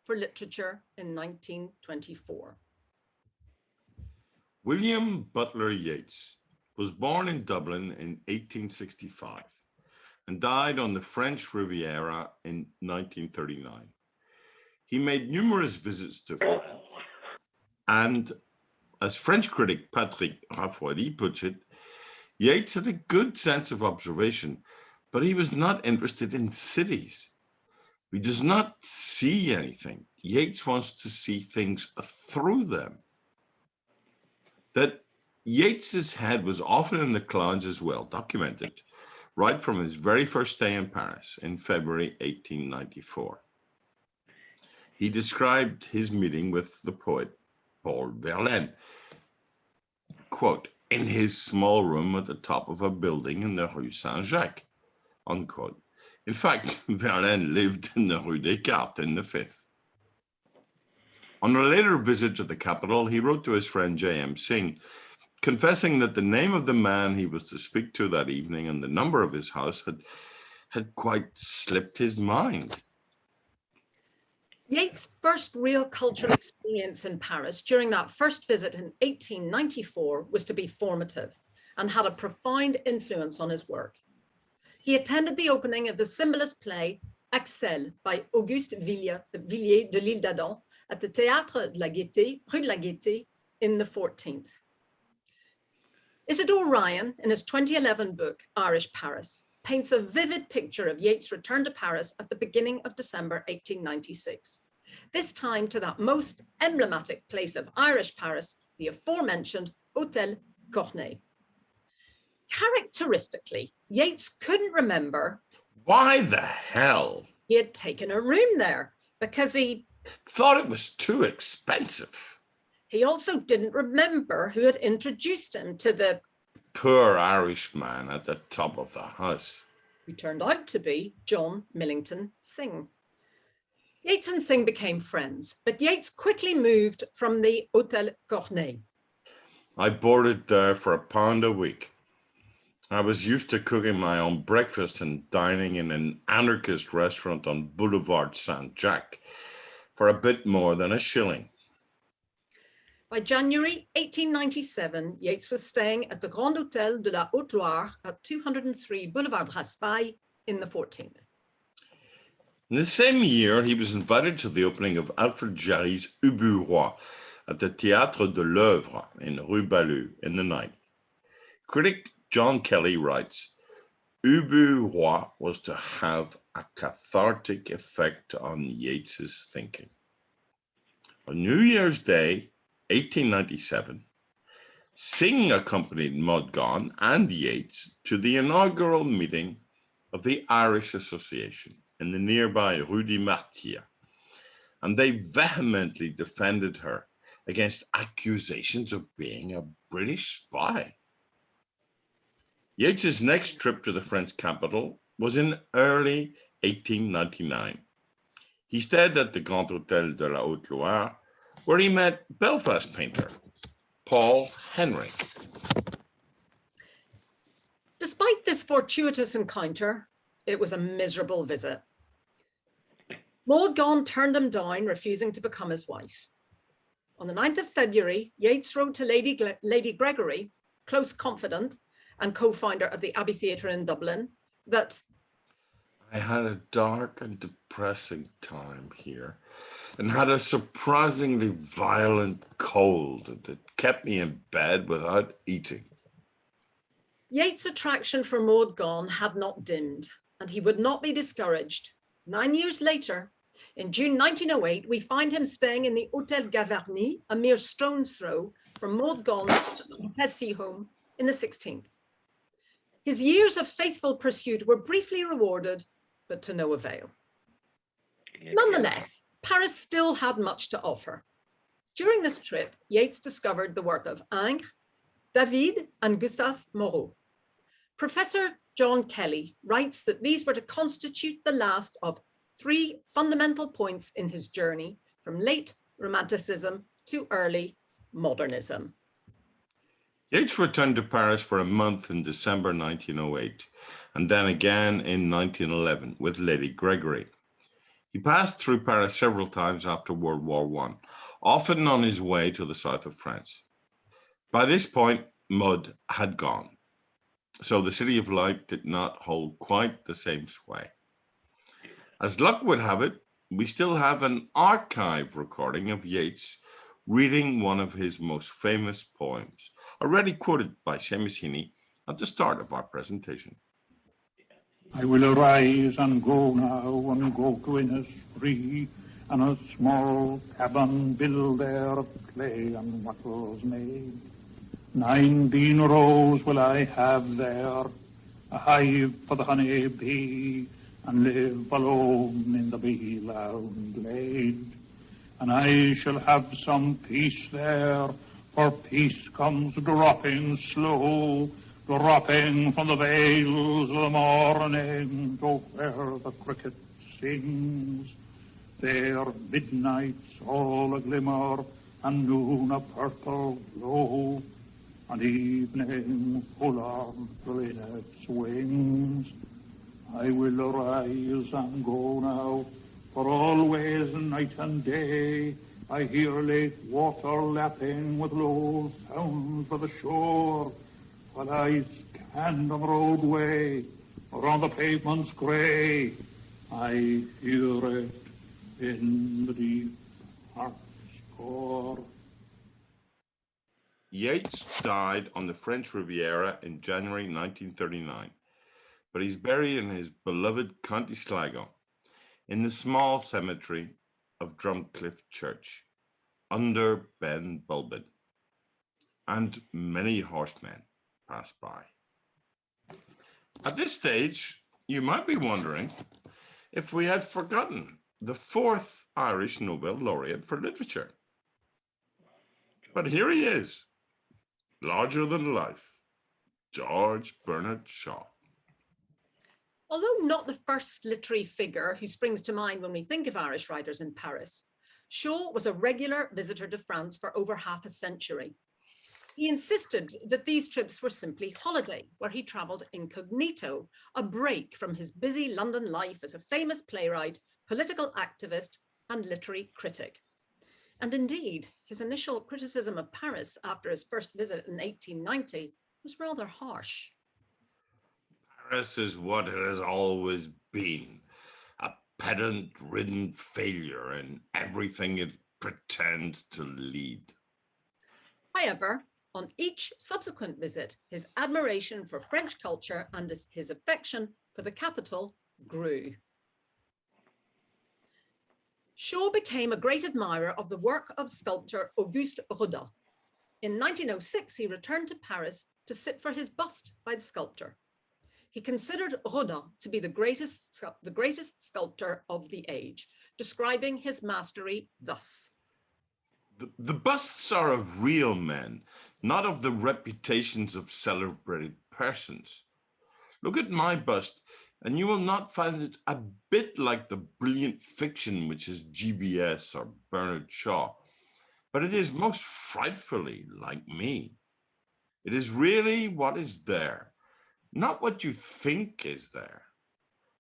for literature in 1924. William Butler Yeats was born in Dublin in 1865 and died on the French Riviera in 1939. He made numerous visits to France, and as French critic Patrick Raffoidi puts it, Yeats had a good sense of observation, but he was not interested in cities. He does not see anything. Yeats wants to see things through them. That Yeats's head was often in the clouds is well documented, right from his very first day in Paris in February 1894. He described his meeting with the poet Paul Verlaine, quote, in his small room at the top of a building in the Rue Saint-Jacques, unquote. In fact, Verlaine lived in the Rue Descartes in the Fifth. On a later visit to the capital, he wrote to his friend J.M. Synge, confessing that the name of the man he was to speak to that evening and the number of his house had quite slipped his mind. Yeats' first real cultural experience in Paris during that first visit in 1894 was to be formative and had a profound influence on his work. He attended the opening of the symbolist play Axel by Auguste Villiers de l'Île d'Adam at the Théâtre de la Gaîté, Rue de la Gaîté, in the 14th. Isidore Ryan, in his 2011 book, Irish Paris, paints a vivid picture of Yeats' return to Paris at the beginning of December 1896, this time to that most emblematic place of Irish Paris, the aforementioned Hôtel Corneille. Characteristically, Yeats couldn't remember why the hell he had taken a room there, because he thought it was too expensive. He also didn't remember who had introduced him to the poor Irishman at the top of the house, who turned out to be John Millington Synge. Yeats and Synge became friends, but Yeats quickly moved from the Hôtel Corneille. I boarded there for £1 a week. I was used to cooking my own breakfast and dining in an anarchist restaurant on Boulevard Saint-Jacques for a bit more than a shilling. By January 1897, Yeats was staying at the Grand Hôtel de la Haute-Loire at 203 Boulevard Raspail in the 14th. In the same year, he was invited to the opening of Alfred Jarry's Ubu Roi at the Théâtre de l'Œuvre in Rue Ballue in the 9th. Critic John Kelly writes, Ubu Roi was to have a cathartic effect on Yeats's thinking. On New Year's Day, 1897, Synge accompanied Maud Gonne and Yeats to the inaugural meeting of the Irish Association in the nearby Rue des Martyrs, and they vehemently defended her against accusations of being a British spy. Yeats's next trip to the French capital was in early 1899. He stayed at the Grand Hôtel de la Haute-Loire, where he met Belfast painter Paul Henry. Despite this fortuitous encounter, it was a miserable visit. Maud Gonne turned him down, refusing to become his wife. On the 9th of February, Yeats wrote to Lady Gregory, close confidant and co-founder of the Abbey Theatre in Dublin, that I had a dark and depressing time here and had a surprisingly violent cold that kept me in bed without eating. Yeats' attraction for Maud Gonne had not dimmed, and he would not be discouraged. 9 years later, in June 1908, we find him staying in the Hôtel Gavarnie, a mere stone's throw from Maud Gonne's Plessis home in the 16th. His years of faithful pursuit were briefly rewarded, but to no avail. Nonetheless, Paris still had much to offer. During this trip, Yeats discovered the work of Ingres, David, and Gustave Moreau. Professor John Kelly writes that these were to constitute the last of 3 fundamental points in his journey from late Romanticism to early modernism. Yeats returned to Paris for a month in December 1908, and then again in 1911 with Lady Gregory. He passed through Paris several times after World War I, often on his way to the south of France. By this point, mud had gone, so the City of Light did not hold quite the same sway. As luck would have it, we still have an archive recording of Yeats reading one of his most famous poems, already quoted by Séamas McSwiney at the start of our presentation. I will arise and go now and go to Innisfree, and a small cabin build there of clay and wattles made. 19 rows will I have there, a hive for the honey bee, and live alone in the bee-loud glade. And I shall have some peace there, for peace comes dropping slow, dropping from the vales of the morning to where the cricket sings. There midnight's all a glimmer, and noon a purple glow, and evening full of linnet's wings. I will arise and go now, for always night and day I hear lake water lapping with low sounds by the shore, while I stand on the roadway or on the pavements grey. I hear it in the deep heart's core. Yeats died on the French Riviera in January 1939, but he's buried in his beloved County Sligo in the small cemetery of Drumcliff Church under Ben Bulbin, and many horsemen pass by. At this stage, you might be wondering if we had forgotten the fourth Irish Nobel laureate for literature. But here he is, larger than life, George Bernard Shaw. Although not the first literary figure who springs to mind when we think of Irish writers in Paris, Shaw was a regular visitor to France for over half a century. He insisted that these trips were simply holiday, where he travelled incognito, a break from his busy London life as a famous playwright, political activist, and literary critic. And indeed, his initial criticism of Paris after his first visit in 1890 was rather harsh. Paris is what it has always been, a pedant-ridden failure in everything it pretends to lead. However, on each subsequent visit, his admiration for French culture and his affection for the capital grew. Shaw became a great admirer of the work of sculptor Auguste Rodin. In 1906, he returned to Paris to sit for his bust by the sculptor. He considered Rodin to be the greatest sculptor of the age, describing his mastery thus. The busts are of real men, not of the reputations of celebrated persons. Look at my bust, and you will not find it a bit like the brilliant fiction which is GBS or Bernard Shaw, but it is most frightfully like me. It is really what is there, not what you think is there.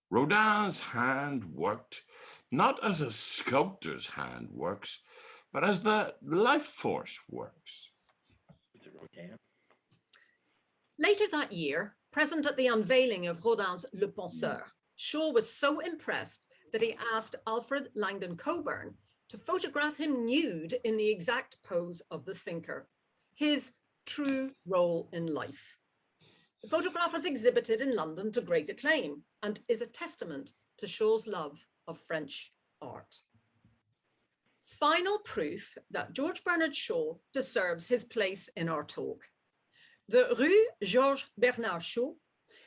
Rodin's hand worked not as a sculptor's hand works, but as the life force works. Later that year, present at the unveiling of Rodin's Le Penseur, Shaw was so impressed that he asked Alfred Langdon Coburn to photograph him nude in the exact pose of the thinker, his true role in life. The photograph was exhibited in London to great acclaim and is a testament to Shaw's love of French art. Final proof that George Bernard Shaw deserves his place in our talk. The Rue Georges Bernard Shaw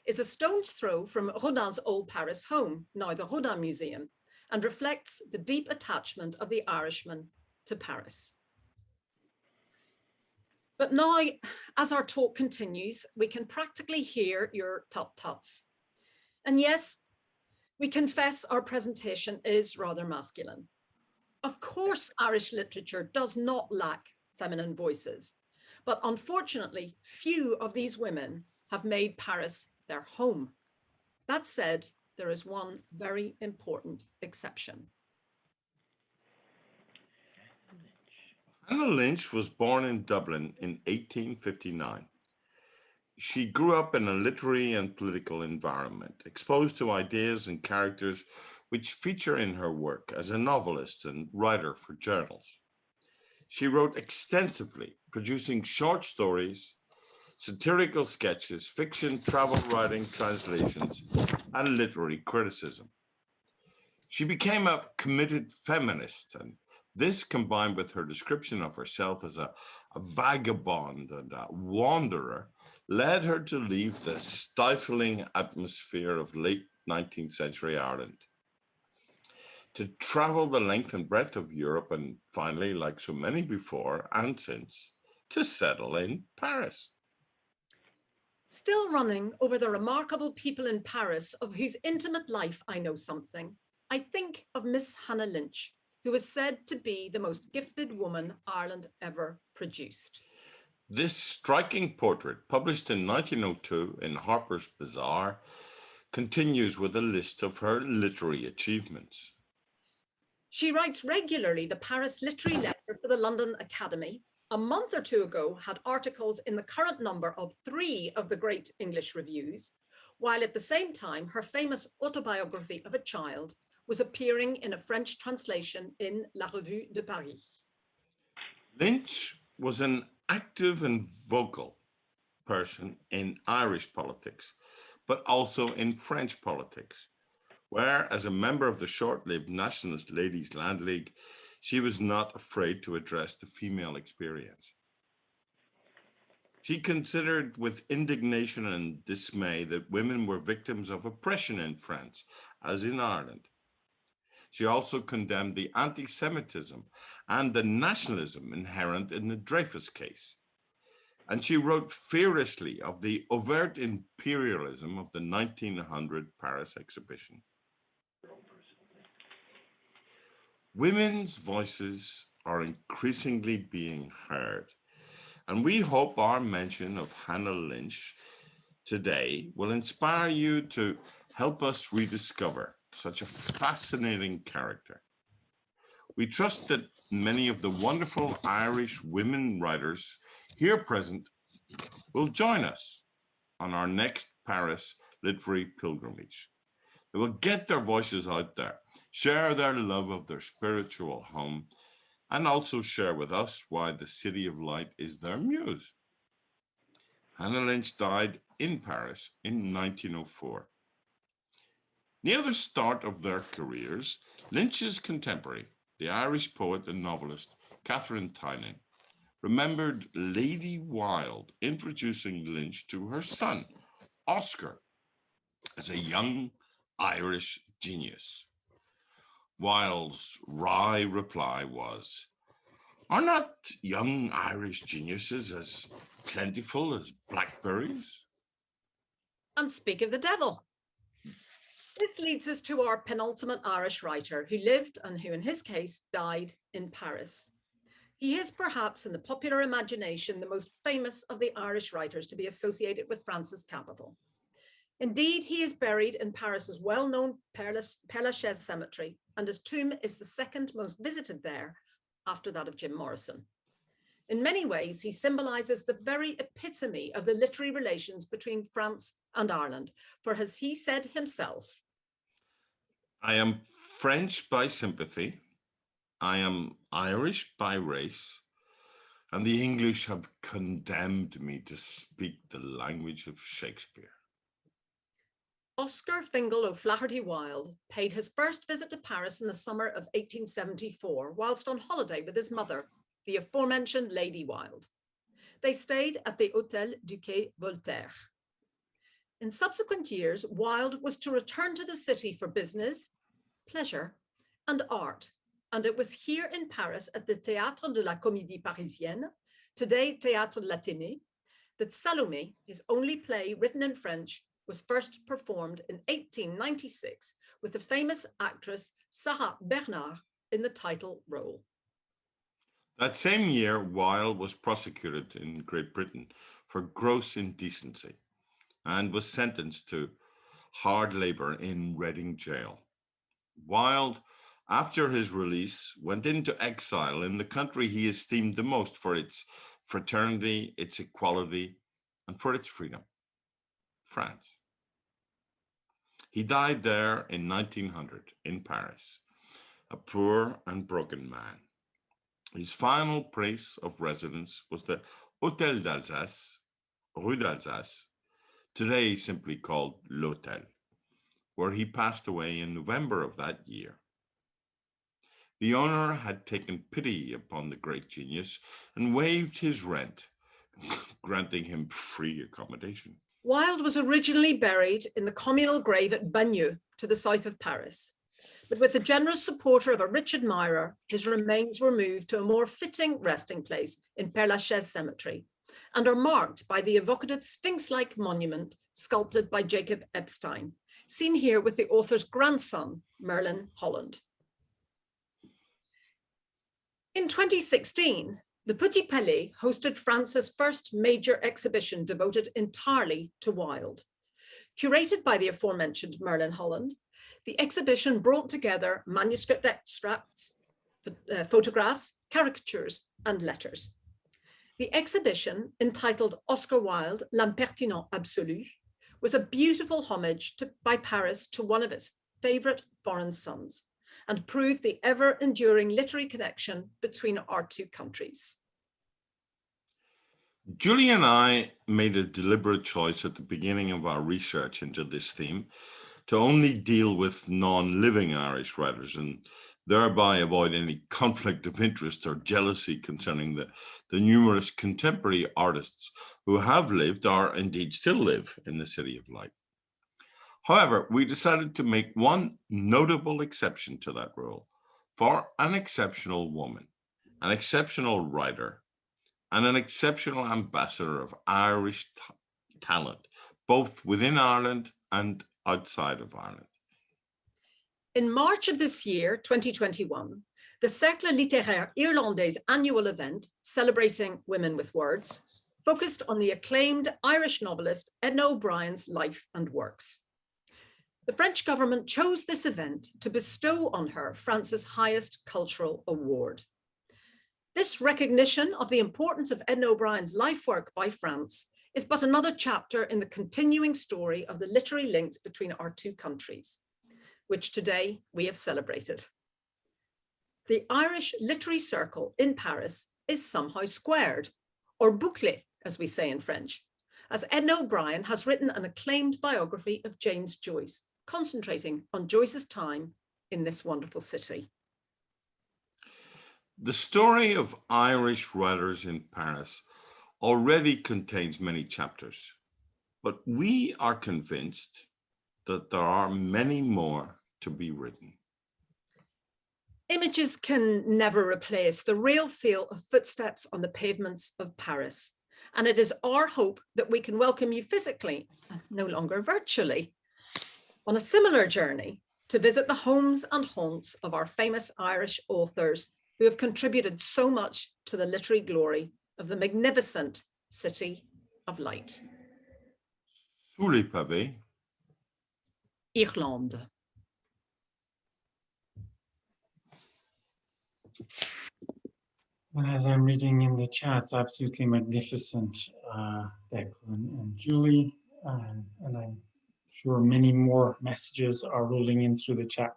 is a stone's throw from Rodin's old Paris home, now the Rodin Museum, and reflects the deep attachment of the Irishman to Paris. But now, as our talk continues, we can practically hear your tut-tuts. And yes, we confess our presentation is rather masculine. Of course, Irish literature does not lack feminine voices, but unfortunately, few of these women have made Paris their home. That said, there is one very important exception. Hannah Lynch was born in Dublin in 1859 She grew up in a literary and political environment, exposed to ideas and characters which feature in her work as a novelist and writer for journals. She wrote extensively, producing short stories, satirical sketches, fiction, travel writing, translations, and literary criticism. She became a committed feminist, and this, combined with her description of herself as a vagabond and a wanderer, led her to leave the stifling atmosphere of late 19th century Ireland, to travel the length and breadth of Europe, and finally, like so many before and since, to settle in Paris. Still running over the remarkable people in Paris of whose intimate life I know something, I think of Miss Hannah Lynch, who is said to be the most gifted woman Ireland ever produced. This striking portrait, published in 1902 in Harper's Bazaar, continues with a list of her literary achievements. She writes regularly the Paris Literary Letter for the London Academy. A month or two ago had articles in the current number of 3 of the great English reviews, while at the same time her famous autobiography of a child was appearing in a French translation in La Revue de Paris. Lynch was an active and vocal person in Irish politics, but also in French politics, where, as a member of the short-lived Nationalist Ladies' Land League, she was not afraid to address the female experience. She considered with indignation and dismay that women were victims of oppression in France, as in Ireland. She also condemned the anti-Semitism and the nationalism inherent in the Dreyfus case. And she wrote furiously of the overt imperialism of the 1900 Paris exhibition. Women's voices are increasingly being heard, and we hope our mention of Hannah Lynch today will inspire you to help us rediscover such a fascinating character. We trust that many of the wonderful Irish women writers here present will join us on our next Paris literary pilgrimage. They will get their voices out there, share their love of their spiritual home, and also share with us why the City of Light is their muse. Hannah Lynch died in Paris in 1904. Near the start of their careers, Lynch's contemporary, the Irish poet and novelist Catherine Tynan, remembered Lady Wilde introducing Lynch to her son, Oscar, as a young Irish genius. Wilde's wry reply was, "Are not young Irish geniuses as plentiful as blackberries?" And speak of the devil. This leads us to our penultimate Irish writer who lived and who in his case died in Paris. He is perhaps in the popular imagination the most famous of the Irish writers to be associated with France's capital. Indeed, he is buried in Paris's well-known Père Lachaise cemetery, and his tomb is the second most visited there after that of Jim Morrison. In many ways, he symbolizes the very epitome of the literary relations between France and Ireland, for as he said himself, "I am French by sympathy, I am Irish by race, and the English have condemned me to speak the language of Shakespeare." Oscar Fingal O'Flaherty Wilde paid his first visit to Paris in the summer of 1874, whilst on holiday with his mother, the aforementioned Lady Wilde. They stayed at the Hôtel du Quai Voltaire. In subsequent years, Wilde was to return to the city for business, pleasure, and art, and it was here in Paris at the Théâtre de la Comédie Parisienne, today Théâtre de l'Athénée, that Salomé, his only play written in French, was first performed in 1896 with the famous actress Sarah Bernard in the title role. That same year, Wilde was prosecuted in Great Britain for gross indecency and was sentenced to hard labor in Reading jail. Wilde, after his release, went into exile in the country he esteemed the most for its fraternity, its equality, and for its freedom. France. He died there in 1900 in Paris, a poor and broken man. His final place of residence was the Hôtel d'Alsace, Rue d'Alsace, today simply called L'Hôtel, where he passed away in November of that year. The owner had taken pity upon the great genius and waived his rent, granting him free accommodation. Wilde was originally buried in the communal grave at Bagneux, to the south of Paris. But with the generous support of a rich admirer, his remains were moved to a more fitting resting place in Père Lachaise Cemetery, and are marked by the evocative sphinx-like monument sculpted by Jacob Epstein, seen here with the author's grandson, Merlin Holland. In 2016, the Petit Palais hosted France's first major exhibition devoted entirely to Wilde. Curated by the aforementioned Merlin Holland, the exhibition brought together manuscript extracts, photographs, caricatures, and letters. The exhibition, entitled Oscar Wilde, L'Impertinent Absolu, was a beautiful homage by Paris to one of its favorite foreign sons, and proved the ever-enduring literary connection between our two countries. Julie and I made a deliberate choice at the beginning of our research into this theme to only deal with non-living Irish writers and thereby avoid any conflict of interest or jealousy concerning the numerous contemporary artists who have lived or indeed still live in the City of Light. However, we decided to make one notable exception to that rule for an exceptional woman, an exceptional writer, and an exceptional ambassador of Irish talent, both within Ireland and outside of Ireland. In March of this year, 2021, the Cercle Littéraire Irlandais annual event, celebrating women with words, focused on the acclaimed Irish novelist Edna O'Brien's life and works. The French government chose this event to bestow on her France's highest cultural award. This recognition of the importance of Edna O'Brien's life work by France is but another chapter in the continuing story of the literary links between our two countries, which today we have celebrated. The Irish Literary Circle in Paris is somehow squared, or bouclé, as we say in French, as Edna O'Brien has written an acclaimed biography of James Joyce, concentrating on Joyce's time in this wonderful city. The story of Irish writers in Paris already contains many chapters, but we are convinced that there are many more to be written. Images can never replace the real feel of footsteps on the pavements of Paris, and it is our hope that we can welcome you physically, and no longer virtually, on a similar journey to visit the homes and haunts of our famous Irish authors who have contributed so much to the literary glory of the magnificent City of Light. Sous les pavés, Irlande. As I'm reading in the chat, absolutely magnificent, Declan and Julie, and I'm sure many more messages are rolling in through the chat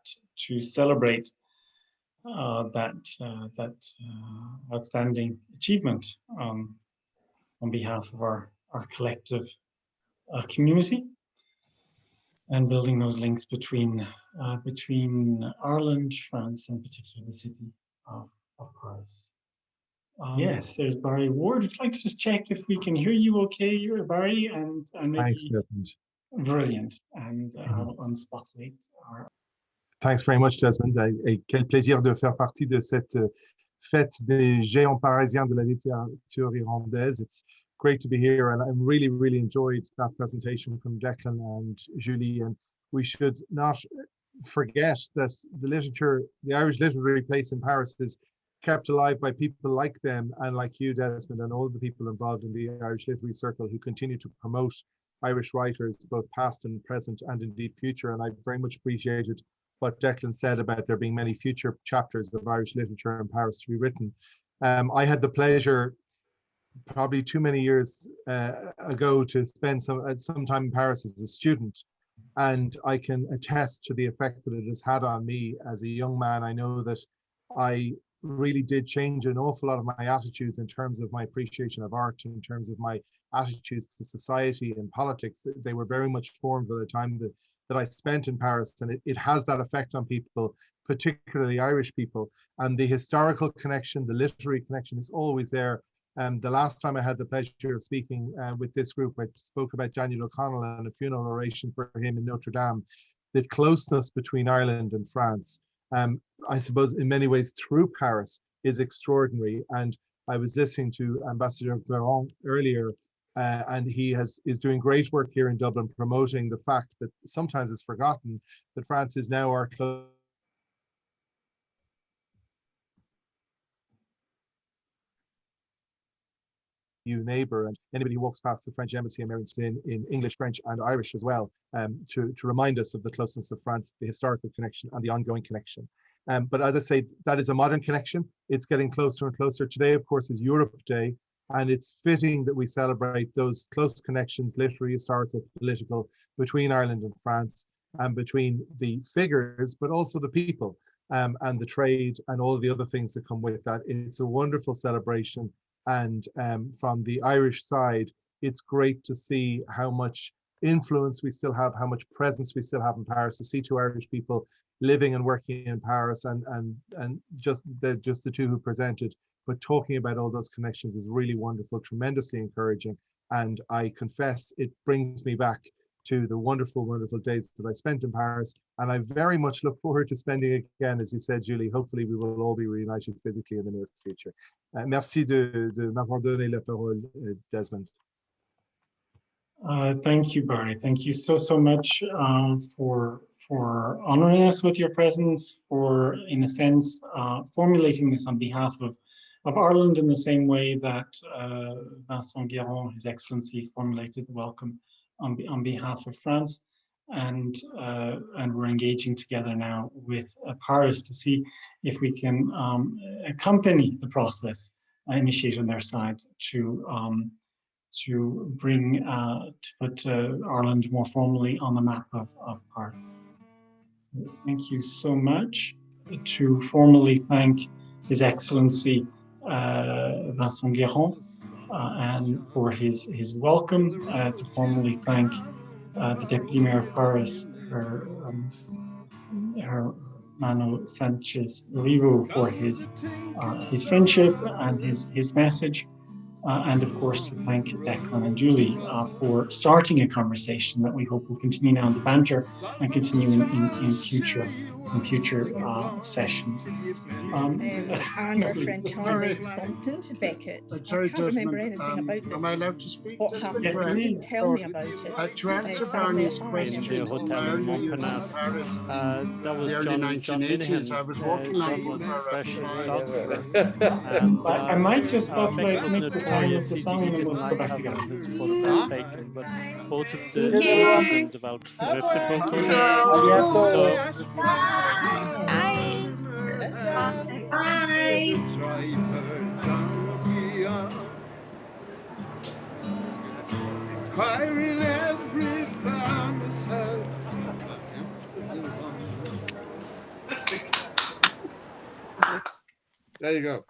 to celebrate that outstanding achievement on behalf of our collective community, and building those links between Ireland, France, and particularly the city of Paris. Yes, there's Barry Ward. I'd like to just check if we can hear you okay, you're Barry, and maybe. Thanks, Desmond. Brilliant. And on Spotlight. Thanks very much, Desmond. Quel plaisir de faire partie de cette fête des géants parisiens de la littérature irlandaise. It's great to be here, and I really, really enjoyed that presentation from Declan and Julie. And we should not forget that the Irish literary place in Paris is kept alive by people like them and like you, Desmond, and all the people involved in the Irish Literary Circle who continue to promote Irish writers, both past and present, and indeed future. And I very much appreciated what Declan said about there being many future chapters of Irish literature in Paris to be written. I had the pleasure probably too many years ago to spend some time in Paris as a student. And I can attest to the effect that it has had on me as a young man. I know that I really did change an awful lot of my attitudes in terms of my appreciation of art, in terms of my attitudes to society and politics. They were very much formed by the time that I spent in Paris, and it has that effect on people, particularly Irish people. And the historical connection, the literary connection is always there. The last time I had the pleasure of speaking with this group, I spoke about Daniel O'Connell and a funeral oration for him in Notre Dame. The closeness between Ireland and France, I suppose in many ways through Paris, is extraordinary. And I was listening to Ambassador Horan earlier, and he is doing great work here in Dublin, promoting the fact that sometimes it's forgotten that France is now our close neighbor, and anybody who walks past the French embassy in English, French and Irish as well, to remind us of the closeness of France, the historical connection and the ongoing connection. But as I say, that is a modern connection. It's getting closer and closer. Today, of course, is Europe Day, and it's fitting that we celebrate those close connections, literary, historical, political, between Ireland and France, and between the figures, but also the people, and the trade and all the other things that come with that. It's a wonderful celebration. And from the Irish side, it's great to see how much influence we still have, how much presence we still have in Paris, to see two Irish people living and working in Paris, and just the two who presented, but talking about all those connections is really wonderful, tremendously encouraging. And I confess it brings me back to the wonderful, wonderful days that I spent in Paris. And I very much look forward to spending again, as you said, Julie. Hopefully we will all be reunited physically in the near future. Merci de m'avoir donné la parole, Desmond. Thank you, Barry. Thank you so much for honoring us with your presence, for, in a sense, formulating this on behalf of Ireland in the same way that Vincent Guéron, His Excellency, formulated the welcome on behalf of France. And we're engaging together now with Paris to see if we can accompany the process initiated on their side to bring to put Ireland more formally on the map of Paris. So thank you so much. To formally thank His Excellency Vincent Guéron and for his welcome, to formally thank the Deputy Mayor of Paris, her Mano Sanchez Uribe, for his friendship and his message. And of course, to thank Declan and Julie for starting a conversation that we hope will continue now in the banter and continue in future sessions. And our friend Charlie bumped Beckett. I can't remember anything about it. Am I allowed to speak? What happened? Yes, He didn't please. tell me about it. To answer Barney's question, in my early years in Paris, in the early 1980s, I was walking along one of our restaurants. I might just make the time of the song and then we'll go back together. But both of the questions about There you go.